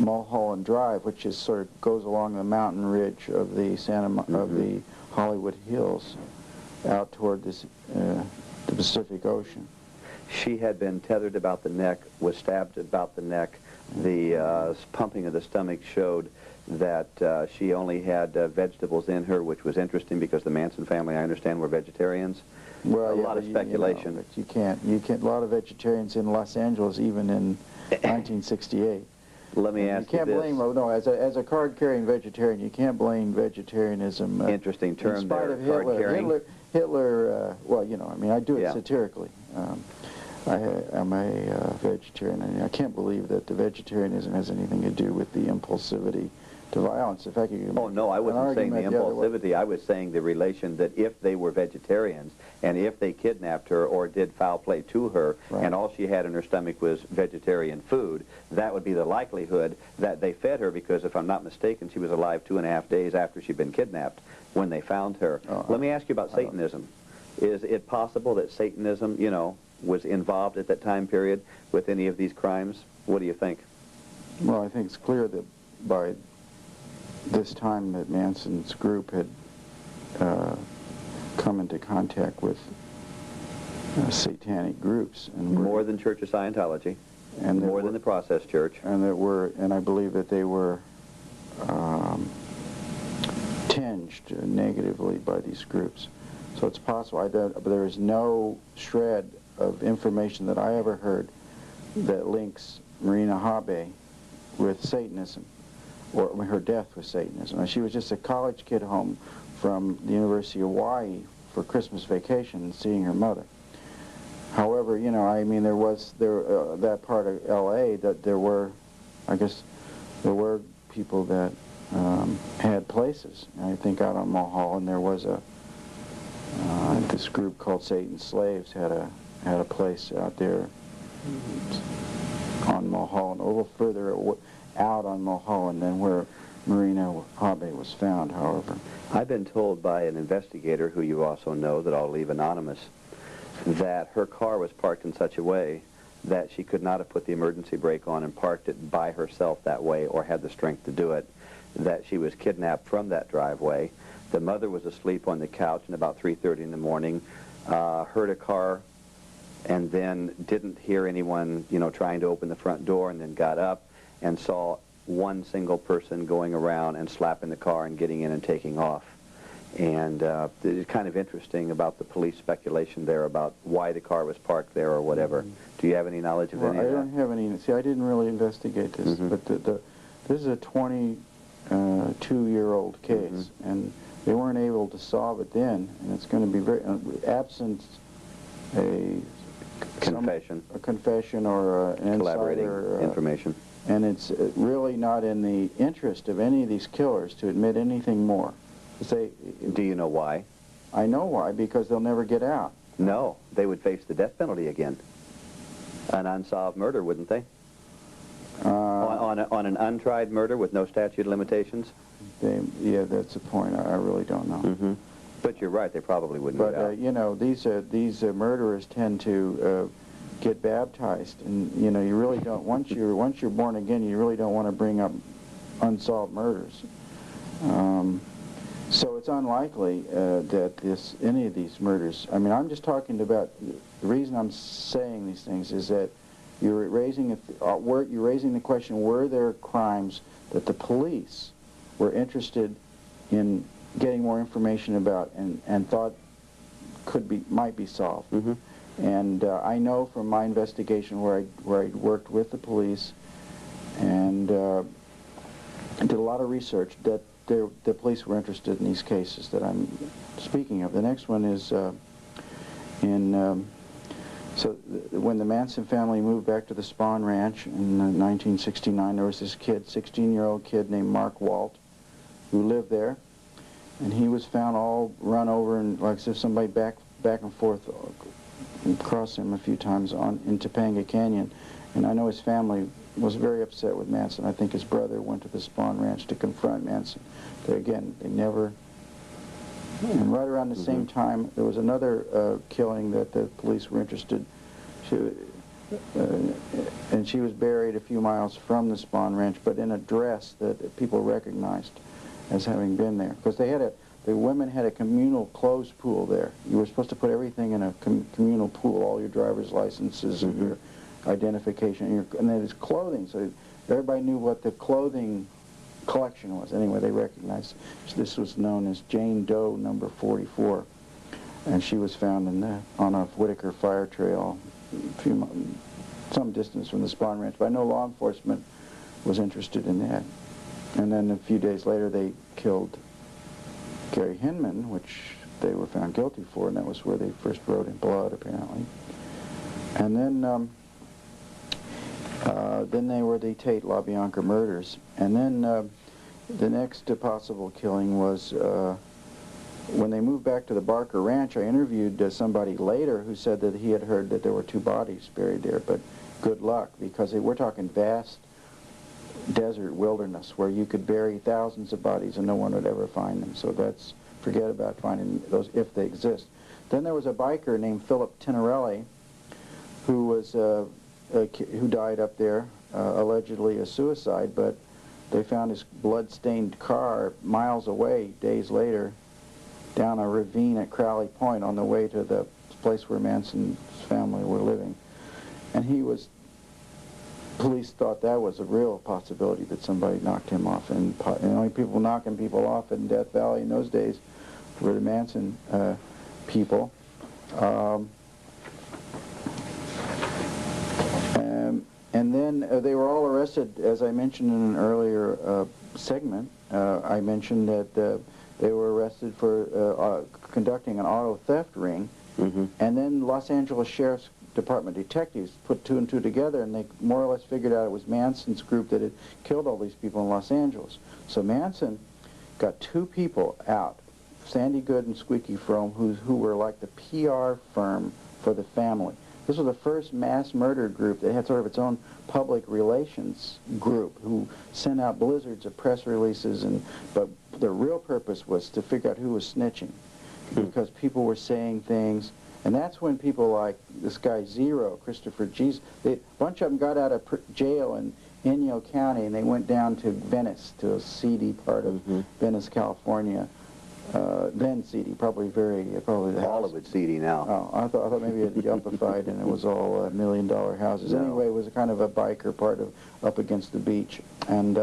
Mulholland Drive, which is sort of goes along the mountain ridge of the of the Hollywood Hills, out toward this the Pacific Ocean. She had been tethered about the neck, was stabbed about the neck. The pumping of the stomach showed that she only had vegetables in her, which was interesting because the Manson family, I understand, were vegetarians. Well, a lot of speculation. You know, but you can't. A lot of vegetarians in Los Angeles, even in 1968. Let me ask you can't this. blame. No, as a card-carrying vegetarian, you can't blame vegetarianism. Interesting term in spite there, of Hitler. card-carrying. Hitler. Well, you know, I mean, I do it Yeah. satirically. I'm a vegetarian, and I can't believe that the vegetarianism has anything to do with the impulsivity to violence. In fact, you can Oh, no, I wasn't saying the impulsivity. I was saying the relation that if they were vegetarians and if they kidnapped her or did foul play to her Right. and all she had in her stomach was vegetarian food, that would be the likelihood that they fed her because, if I'm not mistaken, she was alive 2.5 days after she'd been kidnapped when they found her. Let me ask you about Satanism. Is it possible that Satanism, you know, was involved at that time period with any of these crimes? What do you think? Well, I think it's clear that by this time that Manson's group had come into contact with satanic groups, and More than Church of Scientology, and more than the Process Church. and I believe that they were tinged negatively by these groups. So it's possible. But there is no shred of information that I ever heard that links Marina Habe with Satanism, or her death with Satanism. And she was just a college kid home from the University of Hawaii for Christmas vacation and seeing her mother. However, you know, I mean, there was that part of L.A. that there were, I guess, there were people that had places. And I think out on Mulholland there was this group called Satan's Slaves had a place out there on Mulholland, a little further out on Mulholland than where Marina Habe was found, however. I've been told by an investigator, who you also know, that I'll leave anonymous, that her car was parked in such a way that she could not have put the emergency brake on and parked it by herself that way or had the strength to do it, that she was kidnapped from that driveway. The mother was asleep on the couch, and about 3:30 in the morning, heard a car and then didn't hear anyone, you know, trying to open the front door, and then got up and saw one single person going around and slapping the car and getting in and taking off. And it's kind of interesting about the police speculation there about why the car was parked there or whatever. Do you have any knowledge of any of that? I don't have any. See, I didn't really investigate this, but this is a 22-year-old case, and they weren't able to solve it then, and it's going to be very absent a confession or an collaborating insider, information. And it's really not in the interest of any of these killers to admit anything more. Do you know why? I know why, because they'll never get out. No, they would face the death penalty again. An unsolved murder, wouldn't they? On an untried murder with no statute of limitations? Yeah, that's the point. I really don't know. But you're right, they probably wouldn't get out. But, you know, these murderers tend to get baptized, and, you know, you really don't, once you're born again, you really don't want to bring up unsolved murders. So it's unlikely that any of these murders, I mean, I'm just talking about, the reason I'm saying these things is that you're raising the question, were there crimes that the police were interested in getting more information about and thought might be solved? And I know from my investigation where I worked with the police and did a lot of research that the police were interested in these cases that I'm speaking of. The next one is when the Manson family moved back to the Spahn Ranch in 1969, there was this kid, 16-year-old kid named Mark Walt, who lived there. And he was found all run over and like as if somebody back and forth crossed him a few times in Topanga Canyon. And I know his family was very upset with Manson. I think his brother went to the Spawn Ranch to confront Manson. But again, they never... And right around the same time, there was another killing that the police were interested. And she was buried a few miles from the Spawn Ranch, but in a dress that people recognized as having been there. Because the women had a communal clothes pool there. You were supposed to put everything in a communal pool, all your driver's licenses and your identification, and then it's clothing, so everybody knew what the clothing collection was. Anyway, they recognized this was known as Jane Doe number 44, and she was found on a Whitaker fire trail some distance from the Spawn Ranch, but I know law enforcement was interested in that. And then a few days later they killed Gary Hinman, which they were found guilty for, and that was where they first wrote in blood, apparently. And then they were the Tate LaBianca murders. And then the next possible killing was when they moved back to the Barker Ranch. I interviewed somebody later who said that he had heard that there were 2 bodies buried there, but good luck, because we're talking vast desert wilderness where you could bury thousands of bodies and no one would ever find them. So forget about finding those if they exist. Then there was a biker named Philip Tinarelli who was who died up there, allegedly a suicide, but they found his blood-stained car miles away days later down a ravine at Crowley Point on the way to the place where Manson's family were living. And police thought that was a real possibility that somebody knocked him off. And the only people knocking people off in Death Valley in those days were the Manson people. And then they were all arrested, as I mentioned in an earlier segment. I mentioned that they were arrested for conducting an auto theft ring. And then Los Angeles Sheriff's Department detectives put 2 and 2 together, and they more or less figured out it was Manson's group that had killed all these people in Los Angeles. So Manson got 2 people out, Sandy Good and Squeaky Frome, who were like the PR firm for the family. This was the first mass murder group that had sort of its own public relations group who sent out blizzards of press releases, but their real purpose was to figure out who was snitching, because people were saying things. And that's when people like this guy Zero, Christopher G. A bunch of them got out of jail in Inyo County, and they went down to Venice, to a seedy part of Venice, California. Then seedy, probably the All house. of it's seedy now. Oh, I thought maybe it yumpified and it was all $1 million houses. No. Anyway, it was a kind of a biker part of up against the beach, and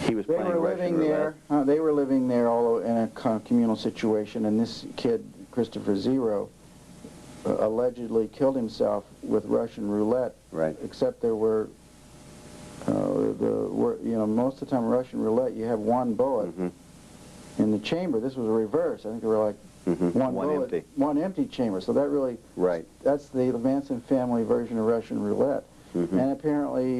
He was they playing were Russian living there. roulette. They were living there all in a communal situation, and this kid, Christopher Zero, allegedly killed himself with Russian roulette. Right. Except there were, most of the time Russian roulette you have 1 bullet in the chamber. This was a reverse. I think there were like one bullet, empty. 1 empty chamber. So that really, that's the Manson family version of Russian roulette. And apparently,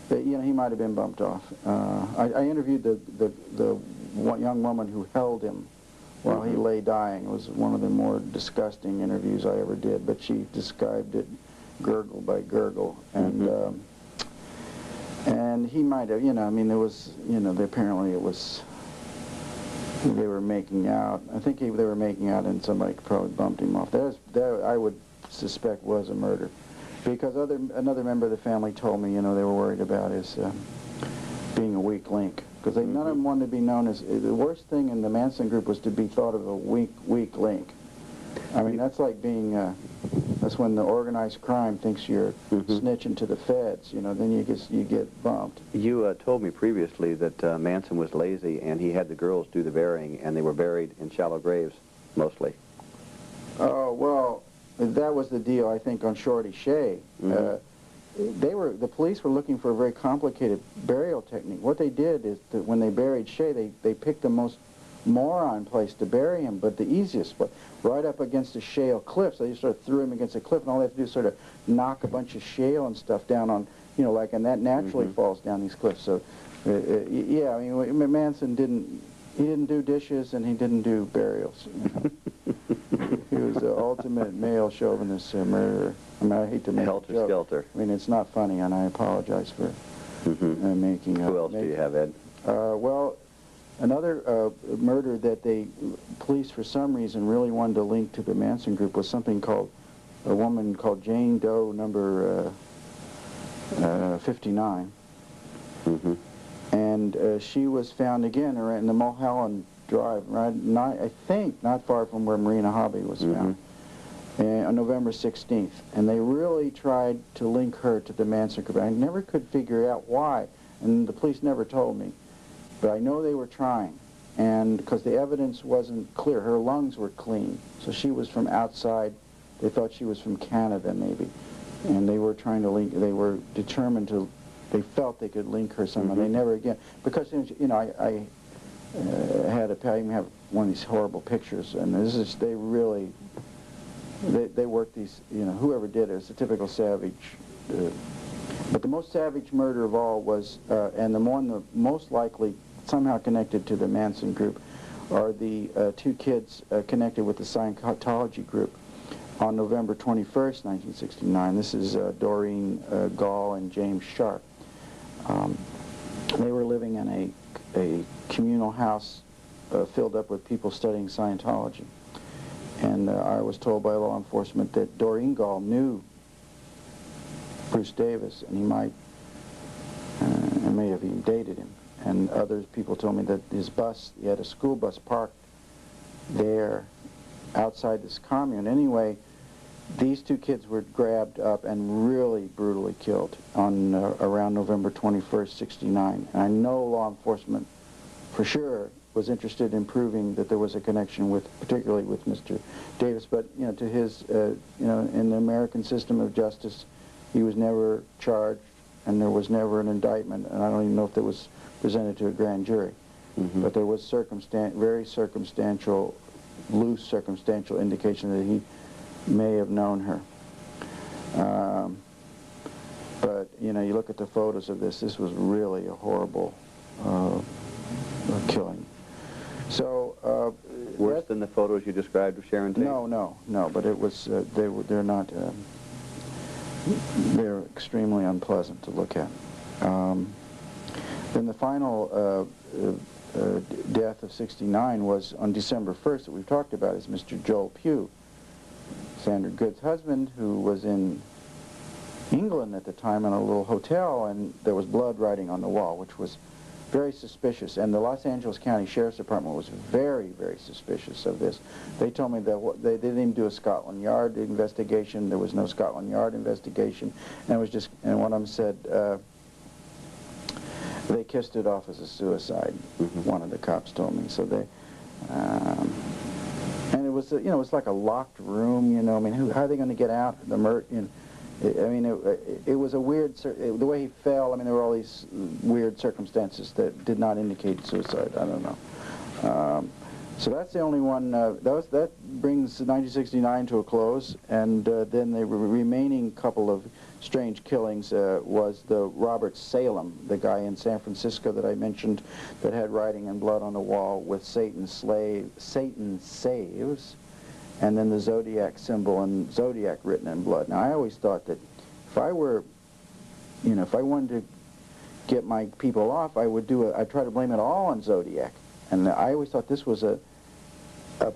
he might have been bumped off. I interviewed the young woman who held him while he lay dying. It was one of the more disgusting interviews I ever did, but she described it gurgle by gurgle, and and he might have, there was, apparently it was, they were making out. I think they were making out, and somebody probably bumped him off. That I would suspect was a murder, because another member of the family told me, they were worried about his being a weak link. Because none of them wanted to be known as, the worst thing in the Manson group was to be thought of a weak link. I mean, that's like being, that's when the organized crime thinks you're snitching to the feds, then you get bumped. You told me previously that Manson was lazy and he had the girls do the burying, and they were buried in shallow graves, mostly. Oh, well, that was the deal, I think, on Shorty Shea. The police were looking for a very complicated burial technique. What they did is that when they buried Shea, they picked the most moron place to bury him, but the easiest, but right up against a shale cliff. So they sort of threw him against a cliff, and all they have to do is sort of knock a bunch of shale and stuff down on, and that naturally falls down these cliffs. So Yeah, I mean, Manson didn't do dishes and he didn't do burials. He was the ultimate male chauvinist murderer. I mean, I hate to make a joke. Helter-skelter. I mean, it's not funny, and I apologize for making Who else do you have, Ed? well, another murder that the police, for some reason, really wanted to link to the Manson group was something called, a woman called Jane Doe number 59. And she was found again in the Mulholland Drive, right? I think not far from where Marina Hobby was found, on November 16th. And they really tried to link her to the Manson group. I never could figure out why, and the police never told me. But I know they were trying, and because the evidence wasn't clear. Her lungs were clean, so she was from outside. They thought she was from Canada, maybe, and they were trying to link. They were determined to. They felt they could link her somehow. They never again, because you know I even have one of these horrible pictures, and this is they really they worked these. You know, whoever did it is a typical savage. But the most savage murder of all was, and the one the most likely somehow connected to the Manson group, are the two kids connected with the Scientology group on November 21st, 1969. This is Doreen Gall and James Sharp. They were living in a communal house filled up with people studying Scientology. And I was told by law enforcement that Doreen Gall knew Bruce Davis, and he might, and may have even dated him. And other people told me that his bus, he had a school bus parked there outside this commune. Anyway, these two kids were grabbed up and really brutally killed on around November 21st, 69. And I know law enforcement for sure was interested in proving that there was a connection with, particularly with Mr. Davis, but you know, to his, you know, in the American system of justice, he was never charged, and there was never an indictment, and I don't even know if it was presented to a grand jury. But there was very circumstantial, loose circumstantial indication that he may have known her. But, you know, you look at the photos of this was really a horrible killing. So, worse than the photos you described of Sharon Tate? No, but it was, they're not, they're extremely unpleasant to look at. Then the final death of 69 was on December 1st that we've talked about, is Mr. Joel Pugh, Sandra Good's husband, who was in England at the time in a little hotel, and there was blood writing on the wall, which was very suspicious. And the Los Angeles County Sheriff's Department was very, very suspicious of this. They told me that they didn't even do a Scotland Yard investigation. There was no Scotland Yard investigation, and it was just. And one of them said they kissed it off as a suicide. One of the cops told me. So they. And it was, you know, it was like a locked room. You know, I mean, how are they going to get out? The you know, I mean, it was a weird, the way he fell, I mean, there were all these weird circumstances that did not indicate suicide. I don't know. So that's the only one, that brings 1969 to a close, and then the remaining couple of strange killings was the Robert Salem, the guy in San Francisco that I mentioned that had writing in blood on the wall with Satan saves, and then the zodiac symbol and zodiac written in blood. Now, I always thought that if I were, you know, if I wanted to get my people off, I'd try to blame it all on zodiac. And I always thought this was a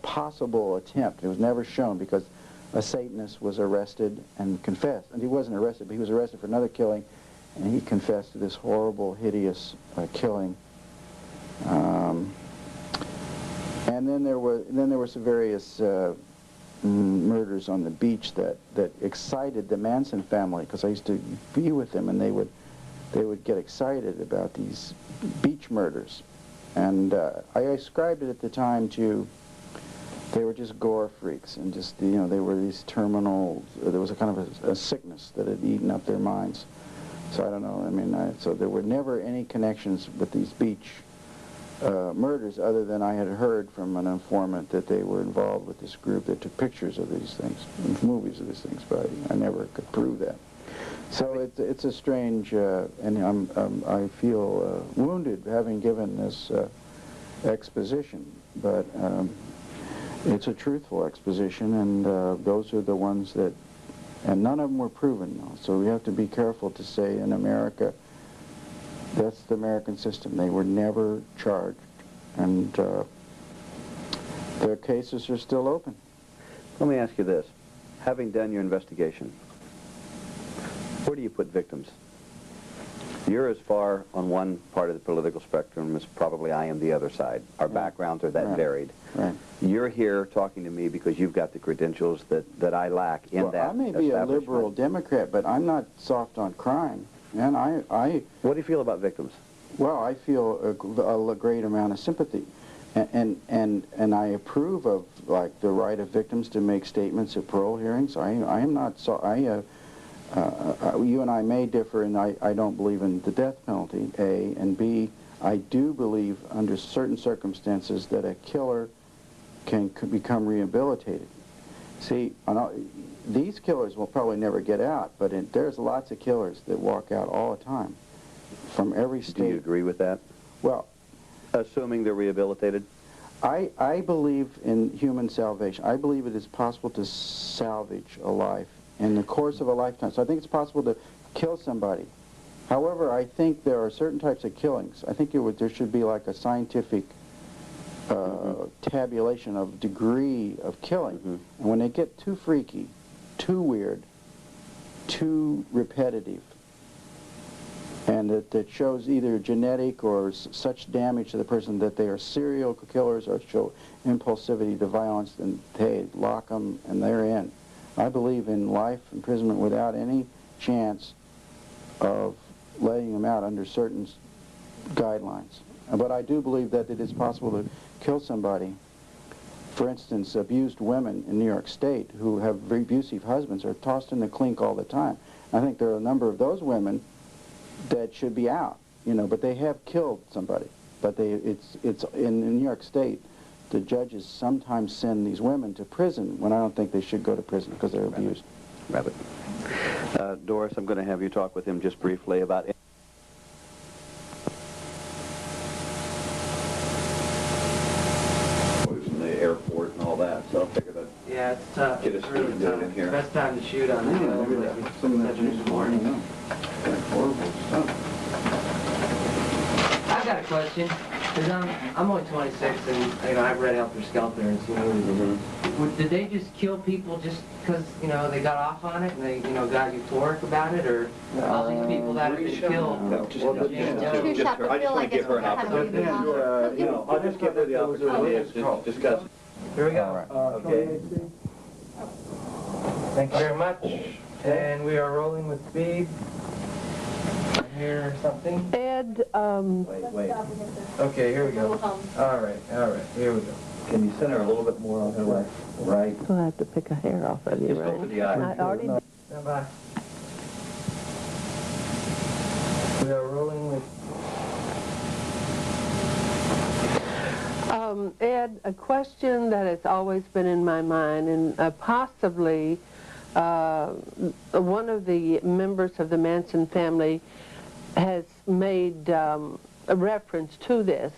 possible attempt. It was never shown because a Satanist was arrested and confessed. And he wasn't arrested, but he was arrested for another killing, and he confessed to this horrible, hideous killing. And then there were some various murders on the beach that excited the Manson family, because I used to be with them, and they would get excited about these beach murders. And I ascribed it at the time to, they were just gore freaks, and just, you know, they were these terminal, there was a kind of a sickness that had eaten up their minds. So I don't know, I mean, so there were never any connections with these beach murders, other than I had heard from an informant that they were involved with this group that took pictures of these things, movies of these things, but I never could prove that. So it's a strange, and I feel wounded having given this exposition, but it's a truthful exposition, and those are the ones that, and none of them were proven, though, so we have to be careful to say in America, that's the American system. They were never charged, and their cases are still open. Let me ask you this. Having done your investigation, where do you put victims? You're as far on one part of the political spectrum as probably I am the other side. Our backgrounds are that varied. Right. You're here talking to me because you've got the credentials that I lack in that I may be a establishment. liberal Democrat, but I'm not soft on crime. And What do you feel about victims? well, I feel a great amount of sympathy. And I approve of, like, the right of victims to make statements at parole hearings. I am not you and I may differ, and I don't believe in the death penalty, A, and B, I do believe under certain circumstances that a killer can become rehabilitated. See, these killers will probably never get out, but there's lots of killers that walk out all the time from every state. Do you agree with that? Well, assuming they're rehabilitated? I believe in human salvation. I believe it is possible to salvage a life in the course of a lifetime. So I think it's possible to kill somebody. However, I think there are certain types of killings. I think there should be like a scientific tabulation of degree of killing. And when they get too freaky, too weird, too repetitive, and that shows either genetic or such damage to the person that they are serial killers or show impulsivity to violence, then they lock them and they're in. I believe in life imprisonment without any chance of letting them out under certain guidelines. But I do believe that it is possible to kill somebody. For instance, abused women in New York State who have very abusive husbands are tossed in the clink all the time. I think there are a number of those women that should be out, but they have killed somebody. But it's in New York State, the judges sometimes send these women to prison when I don't think they should go to prison because they're abused. Rabbit. Doris, I'm going to have you talk with him just briefly about in the airport and all that, so I'll figure that. Yeah, it's tough. Get a It's really student doing tough. in here. Best time to shoot on the hill. This morning. Horrible stuff. I've got a question. Because I'm only 26, and I've read Helter Skelter and seen movies. Did they just kill people just because they got off on it and they got euphoric about it, or all these people that have been killed? No, Two shots, but I just Bill, I want to guess give her we're an gonna have to leave it opportunity. on. I'll just give her the opportunity to discuss. Here we go. All right. Okay. Thank you very much. And we are rolling with speed. I hear something. Ed, Wait. Okay, here we go. All right, here we go. Can you center a little bit more on her left? Right. I'll have to pick a hair off of you, Just go right? for the eye. I already did. Stand by. We are rolling with... Ed, a question that has always been in my mind, and possibly one of the members of the Manson family has made a reference to this.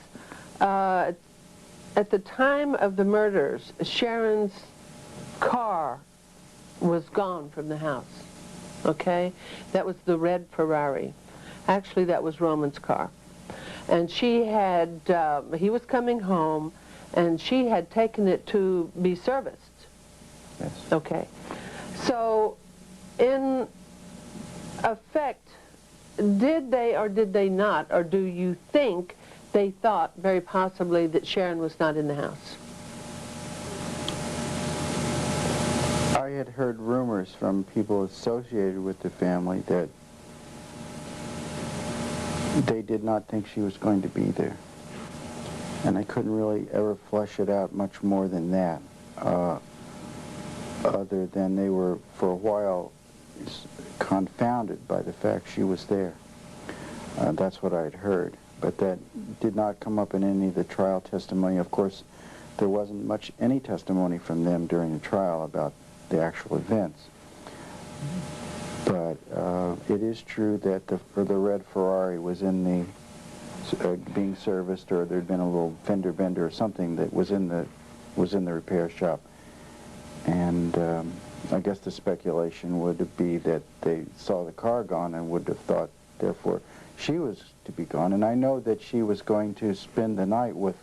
At the time of the murders, Sharon's car was gone from the house, okay? That was the red Ferrari. Actually, that was Roman's car. And she had, he was coming home, and she had taken it to be serviced. Yes. Okay. So, in effect, did they or did they not, or do you think they thought very possibly that Sharon was not in the house? I had heard rumors from people associated with the family that they did not think she was going to be there. And I couldn't really ever flesh it out much more than that, other than they were, for a while, confounded by the fact she was there. That's what I'd heard. But that did not come up in any of the trial testimony. Of course, there wasn't any testimony from them during the trial about the actual events. But it is true that the red Ferrari was in the being serviced, or there'd been a little fender bender or something that was in the repair shop. And I guess the speculation would be that they saw the car gone and would have thought, therefore, she was to be gone. And I know that she was going to spend the night with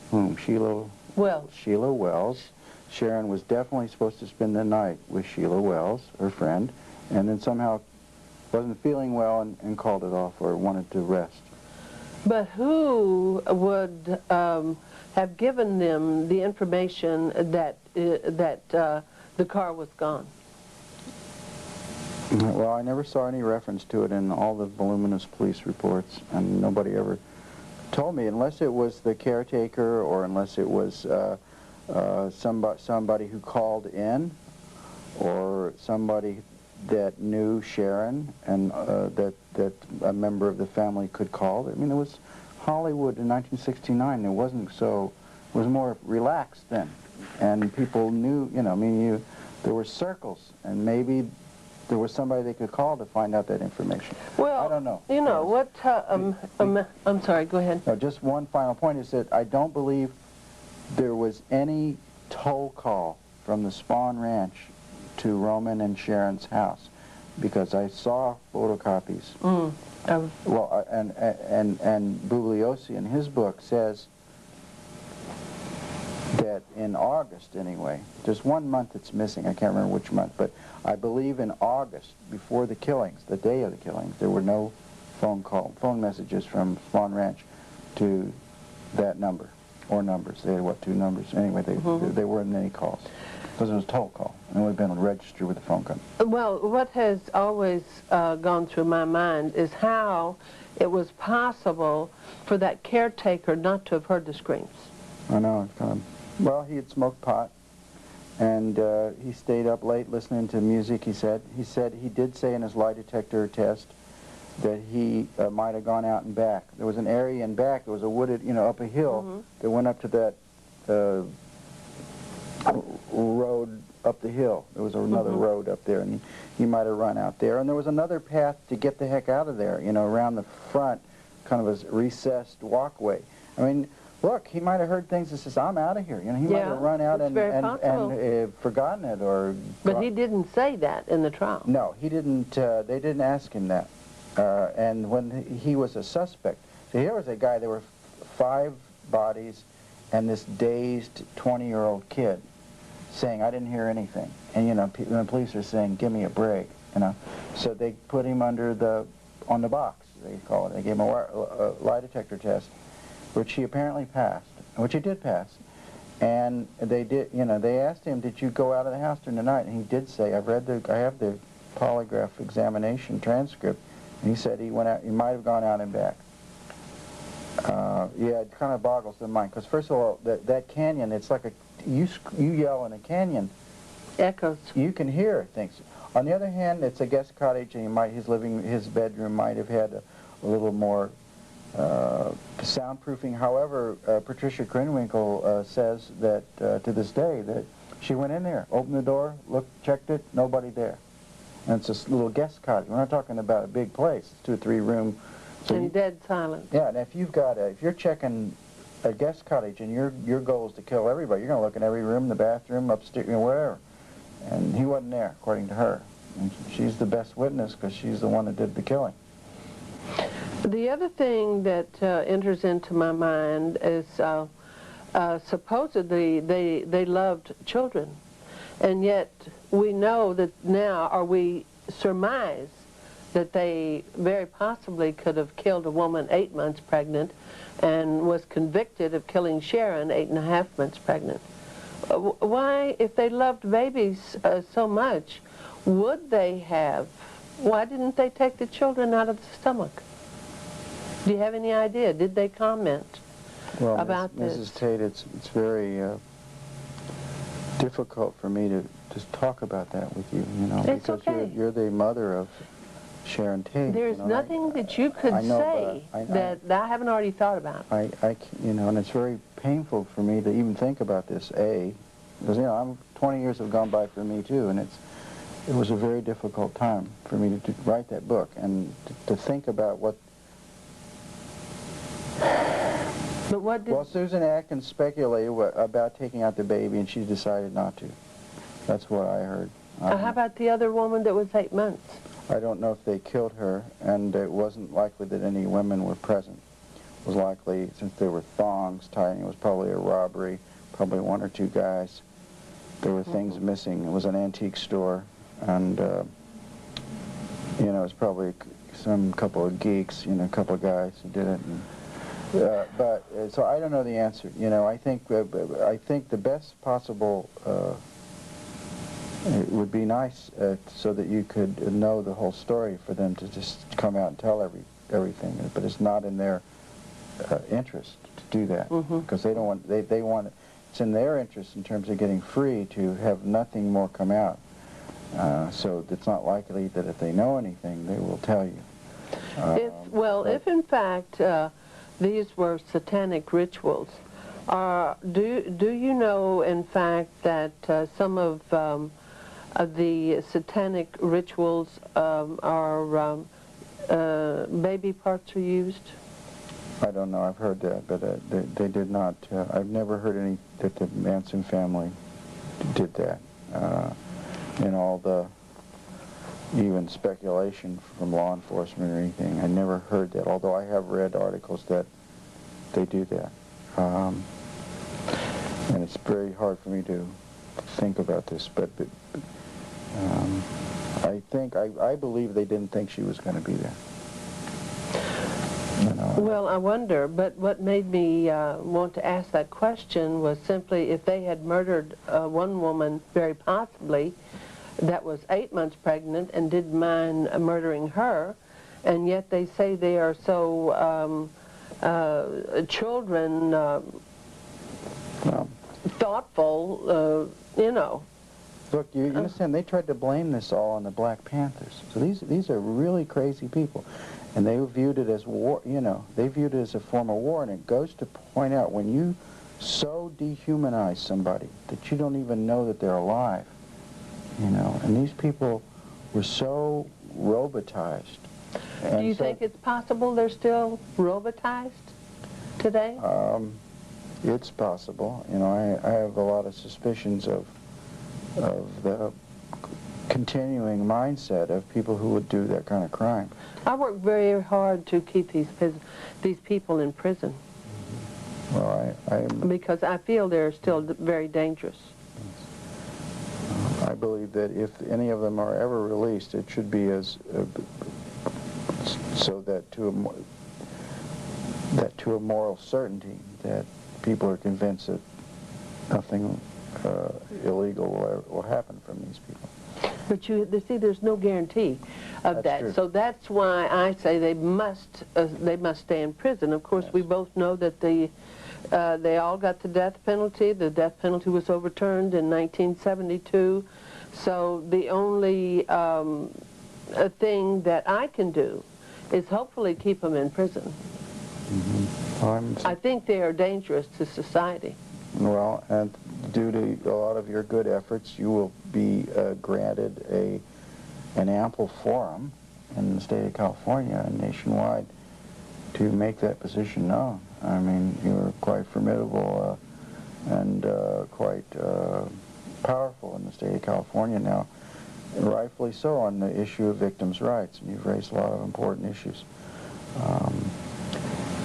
whom? Sheila Wells. Sharon was definitely supposed to spend the night with Sheila Wells, her friend, and then somehow wasn't feeling well and called it off or wanted to rest. But who would have given them the information that the car was gone? Well, I never saw any reference to it in all the voluminous police reports, and nobody ever told me, unless it was the caretaker or unless it was somebody who called in, or somebody that knew Sharon and that a member of the family could call. I mean, it was Hollywood in 1969. It wasn't so. It was more relaxed then, and people knew. You know, I mean, there were circles, and maybe there was somebody they could call to find out that information. Well, I don't know. You know what? I'm sorry. Go ahead. No, just one final point is that I don't believe there was any toll call from the Spawn Ranch to Roman and Sharon's house, because I saw photocopies. Well, and Bugliosi in his book says that in August, anyway, there's 1 month it's missing. I can't remember which month, but I believe in August, before the killings, the day of the killings, there were no phone messages from Spawn Ranch to that number, or numbers. They had, what, 2 numbers? Anyway, they weren't any calls, because it was a toll call, and it would have been registered with the phone company. Well, what has always gone through my mind is how it was possible for that caretaker not to have heard the screams. I know. Well, he had smoked pot, and he stayed up late listening to music, he said. He did say in his lie detector test that he might have gone out and back. There was an area in back, there was a wooded, up a hill that went up to that road up the hill. There was another road up there, and he might have run out there. And there was another path to get the heck out of there, around the front, kind of a recessed walkway. I mean, look, he might have heard things that says, I'm out of here. He might have run out and forgotten it. But he didn't say that in the trial. No, he didn't. They didn't ask him that. And when he was a suspect, so here was a guy, there were 5 bodies and this dazed 20-year-old kid saying, I didn't hear anything. And, the police are saying, give me a break, So they put him on the box, they call it. They gave him a lie detector test, which he apparently passed, which he did pass. And they did, they asked him, did you go out of the house during the night? And he did say, I have the polygraph examination transcript. And he said he went out, he might have gone out and back. Yeah, it kind of boggles the mind, because first of all, that canyon, it's like you yell in a canyon. Echoes. You can hear things. On the other hand, it's a guest cottage, and his bedroom might have had a little more soundproofing. However, Patricia Krenwinkel says that to this day that she went in there, opened the door, looked, checked it, nobody there. And it's a little guest cottage. We're not talking about a big place. It's 2 or 3 room. So and dead silence. Yeah, and if you're checking a guest cottage and your goal is to kill everybody, you're going to look in every room, the bathroom, upstairs, wherever. And he wasn't there, according to her. And she's the best witness because she's the one that did the killing. The other thing that enters into my mind is supposedly they loved children, and yet we know that now, or we surmise that they very possibly could have killed a woman 8 months pregnant and was convicted of killing Sharon 8.5 months pregnant. Why, if they loved babies so much, why didn't they take the children out of the stomach? Do you have any idea? Did they comment about this? Mrs. Tate, it's very difficult for me to just talk about that with you, It's because okay. You're the mother of Sharon Tate. There's nothing that you could say that I haven't already thought about. And it's very painful for me to even think about this, because, 20 years have gone by for me, too, and it was a very difficult time for me to write that book and to think about what. But what did... Well, Susan Atkins speculated about taking out the baby, and she decided not to. That's what I heard. How about the other woman that was 8 months? I don't know if they killed her, and it wasn't likely that any women were present. It was likely, since there were thongs tied, it was probably a robbery, probably 1 or 2 guys. There were things missing. It was an antique store, and, you know, it was probably some couple of geeks, you know, a couple of guys who did it. And, so I don't know the answer. You know, I think the best possible, it would be nice so that you could know the whole story for them to just come out and tell everything, but it's not in their interest to do that, because they don't want, they want, it's in their interest in terms of getting free to have nothing more come out. So it's not likely that if they know anything, they will tell you. If in fact these were satanic rituals, do you know in fact that some of the satanic rituals are baby parts are used? I don't know. I've heard that, but they did not. I've never heard any that the Manson family did that. In all the even speculation from law enforcement or anything, I never heard that. Although I have read articles that they do that, and it's very hard for me to think about this. But I believe they didn't think she was going to be there. You know, well, I wonder, but what made me want to ask that question was simply if they had murdered one woman, very possibly, that was 8 months pregnant and didn't mind murdering her, and yet they say they are so children thoughtful, you know. Look, you understand, they tried to blame this all on the Black Panthers. So these are really crazy people. And they viewed it as war, you know, they viewed it as a form of war, and it goes to point out when you so dehumanize somebody that you don't even know that they're alive, you know, and these people were so robotized. Do you think it's possible they're still robotized today? It's possible. You know, I have a lot of suspicions of the continuing mindset of people who would do that kind of crime. I work very hard to keep these people in prison. Well, because I feel they're still very dangerous. I believe that if any of them are ever released, it should be as so that to a moral certainty that people are convinced that nothing illegal will happen from these people. But you see, there's no guarantee of that. True. So that's why I say they must stay in prison. Of course, we both know that they all got the death penalty. The death penalty was overturned in 1972. So the only thing that I can do is hopefully keep them in prison. I think they are dangerous to society. Well, and due to a lot of your good efforts, you will be granted an ample forum in the state of California and nationwide to make that position known. I mean, you're quite formidable and quite powerful in the state of California now, and rightfully so, on the issue of victims' rights. And you've raised a lot of important issues.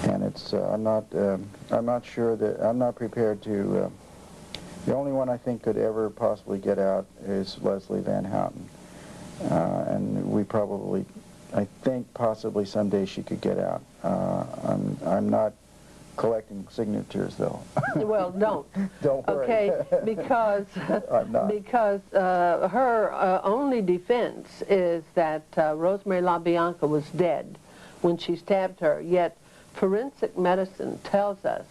And it's I'm not sure that I'm not prepared to. The only one I think could ever possibly get out is Leslie Van Houten, and we probably, I think possibly someday she could get out. I'm not collecting signatures though. Well, don't. Don't worry. Okay, because I'm not. Because her only defense is that Rosemary LaBianca was dead when she stabbed her. Yet forensic medicine tells us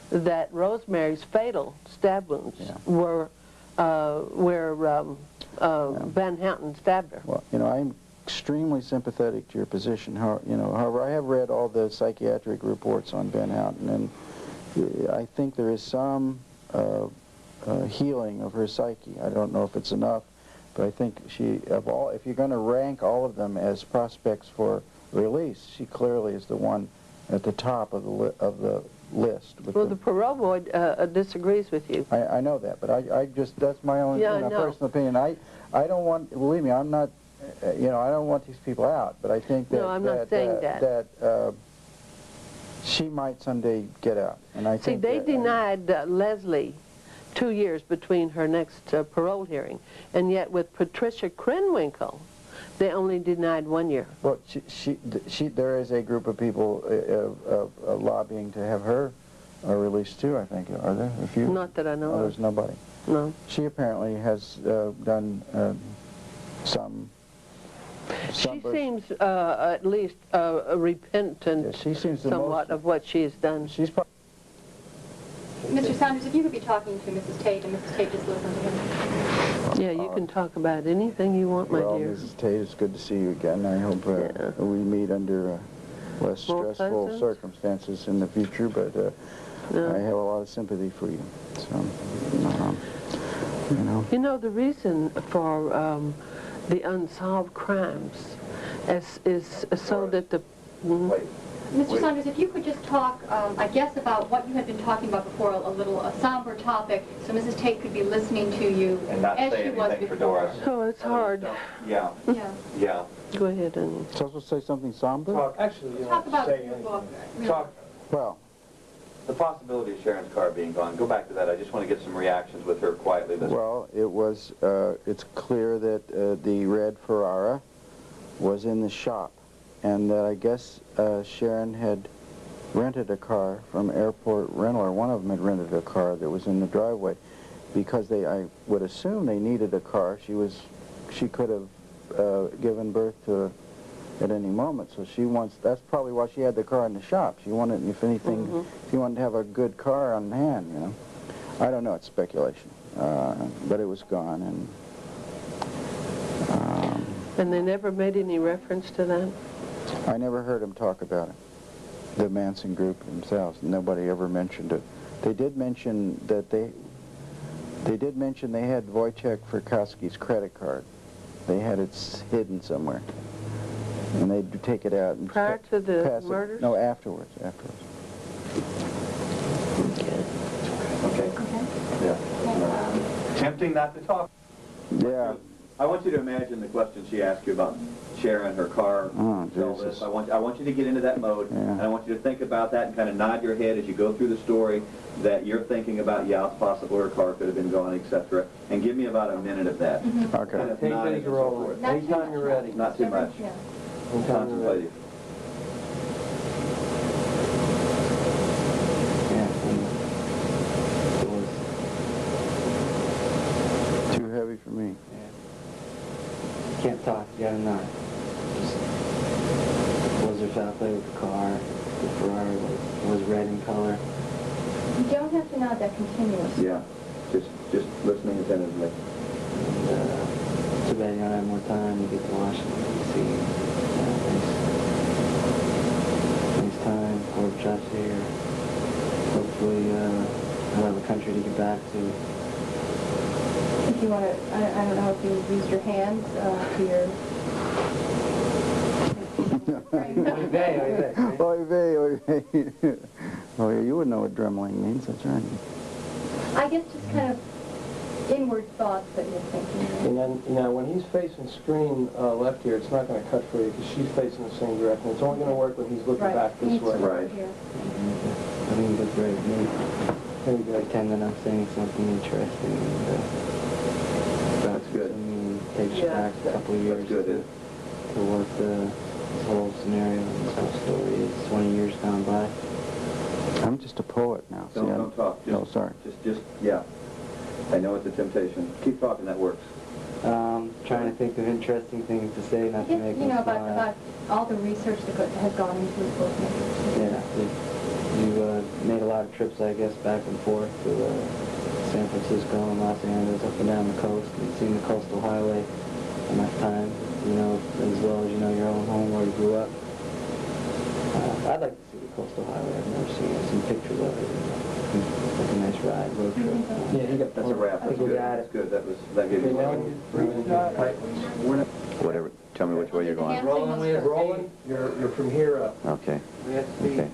that Rosemary's fatal stab wounds were where Van Houten stabbed her. Well, you know, I'm extremely sympathetic to your position. However, I have read all the psychiatric reports on Van Houten, and I think there is some healing of her psyche. I don't know if it's enough, But I think if you're going to rank all of them as prospects for release, she clearly is the one at the top of the list. Well, the parole board disagrees with you. I know that, but I just, that's my own personal opinion. I don't want, believe me, I'm not, I don't want these people out, but I think that, no, I'm not saying that. She might someday get out. And I think they denied Leslie 2 years between her next parole hearing, and yet with Patricia Krenwinkel, they only denied 1 year. Well, there is a group of people lobbying to have her released too, I think. Are there a few? Not that I know of. There's nobody. No. She apparently has done some... She seems at least repentant she seems somewhat of what she has done. She's probably... Mr. Sanders, if you could be talking to Mrs. Tate and Mrs. Tate just listen to him. Yeah, you can talk about anything you want, my dear. Well, Mrs. Tate, it's good to see you again. I hope we meet under less stressful circumstances in the future, but I have a lot of sympathy for you. So, You know, the reason for the unsolved crimes is so that the... Mr. Sanders, if you could just talk, I guess, about what you had been talking about before, a somber topic, so Mrs. Tate could be listening to you And not as say she was anything for before. Doris. Oh, it's hard. Yeah, Yeah. yeah. Go ahead, Annie. supposed to say something somber? Actually, you Talk don't about say your book. anything. Talk. Well, The possibility of Sharon's car being gone. Go back to that. I just want to get some reactions with her quietly. well, it's clear that the red Ferrara was in the shop, and that I guess Sharon had rented a car from Airport Rental, or one of them had rented a car that was in the driveway, because I would assume they needed a car. She could have given birth to at any moment, so that's probably why she had the car in the shop. She wanted, if anything, she wanted to have a good car on hand, I don't know, it's speculation, but it was gone, And they never made any reference to that? I never heard them talk about it. The Manson group themselves, nobody ever mentioned it. They did mention that they had Wojciech Frykowski's credit card. They had it hidden somewhere, and they'd take it out and Prior to the pass murders? No, afterwards. Okay. Yeah. Tempting not to talk. Yeah. I want you to imagine the question she asked you about Sharon, her car, Oh, Elvis. Jesus. I want you to get into that mode, and I want you to think about that and kind of nod your head as you go through the story that you're thinking about, yeah, it's possible her car could have been gone, etc. And give me about a minute of that. Okay. Kind of Take nodding it as and you're so rolling. forth. Anytime you're ready. Not too much. Yeah. Anytime you're ready. Contemplative. Too heavy for me. Can't talk, you gotta nod. Just, was there foul play with the car? The Ferrari was red in color. You don't have to nod that continuously. Yeah. Just listening attentively. And, too bad you don't have more time. You get to Washington, D.C. Nice time. Hope Josh here. Hopefully, I'll have a country to get back to. If you want to, I don't know if you used your hands to your... Oy vey, oy vey. Oh, yeah, you would know what drumline means, that's right. I guess just kind of inward thoughts that you're thinking. And then, when he's facing screen left here, it's not going to cut for you because she's facing the same direction. It's only going to work when he's looking back this way. Right. I think that's right. Maybe pretend that I'm saying something interesting. That's good. Takes you back a couple of years That's good. to what this whole scenario, this whole story is. 20 years gone by. I'm just a poet now. Don't talk. No, sorry. Yeah. I know it's a temptation. Keep talking, that works. Trying to think of interesting things to say, not to make me smile. About all the research that has gone into his book. Yeah, you made a lot of trips, I guess, back and forth to San Francisco and Los Angeles, up and down the coast, and seen the coastal highway enough times, as well as your own home where you grew up. I'd like to see the coastal highway. I've never seen it. Some pictures of it. Like a nice ride, road trip. Yeah, he got That's a wrap. That's good. That's good. That gave you whatever. Tell me which way you're going. Rolling, you're from here up. Okay. We have to be... Okay.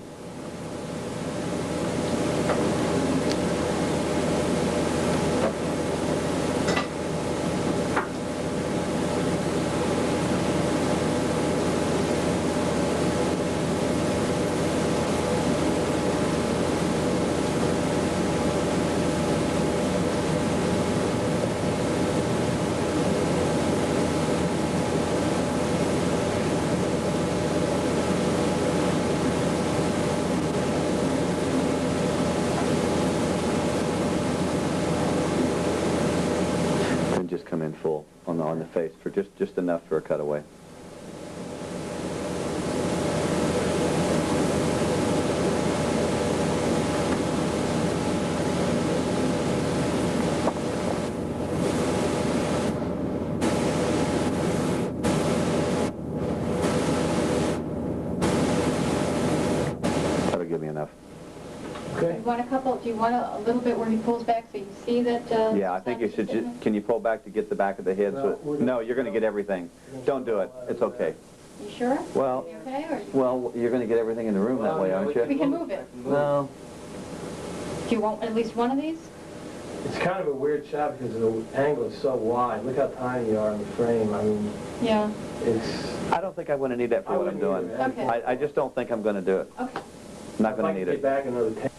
Just come in full on the face for just enough for a cutaway. That'll give me enough. Okay. Do you want a little bit where he pulls back so you see that? Yeah, I think you should just, can you pull back to get the back of the head? No, you're going to get everything. Don't do it. It's okay. You sure? Well, You okay? Or well, you're going to get everything in the room that way, aren't we you? can move it. No. Do you want at least one of these? It's kind of a weird shot because the angle is so wide. Look how tiny you are in the frame. I mean, Yeah. it's... I don't think I'm going to need that for what I'm doing. Okay. I just don't think I'm going to do it. Okay. Not going to need Get it. back another 10.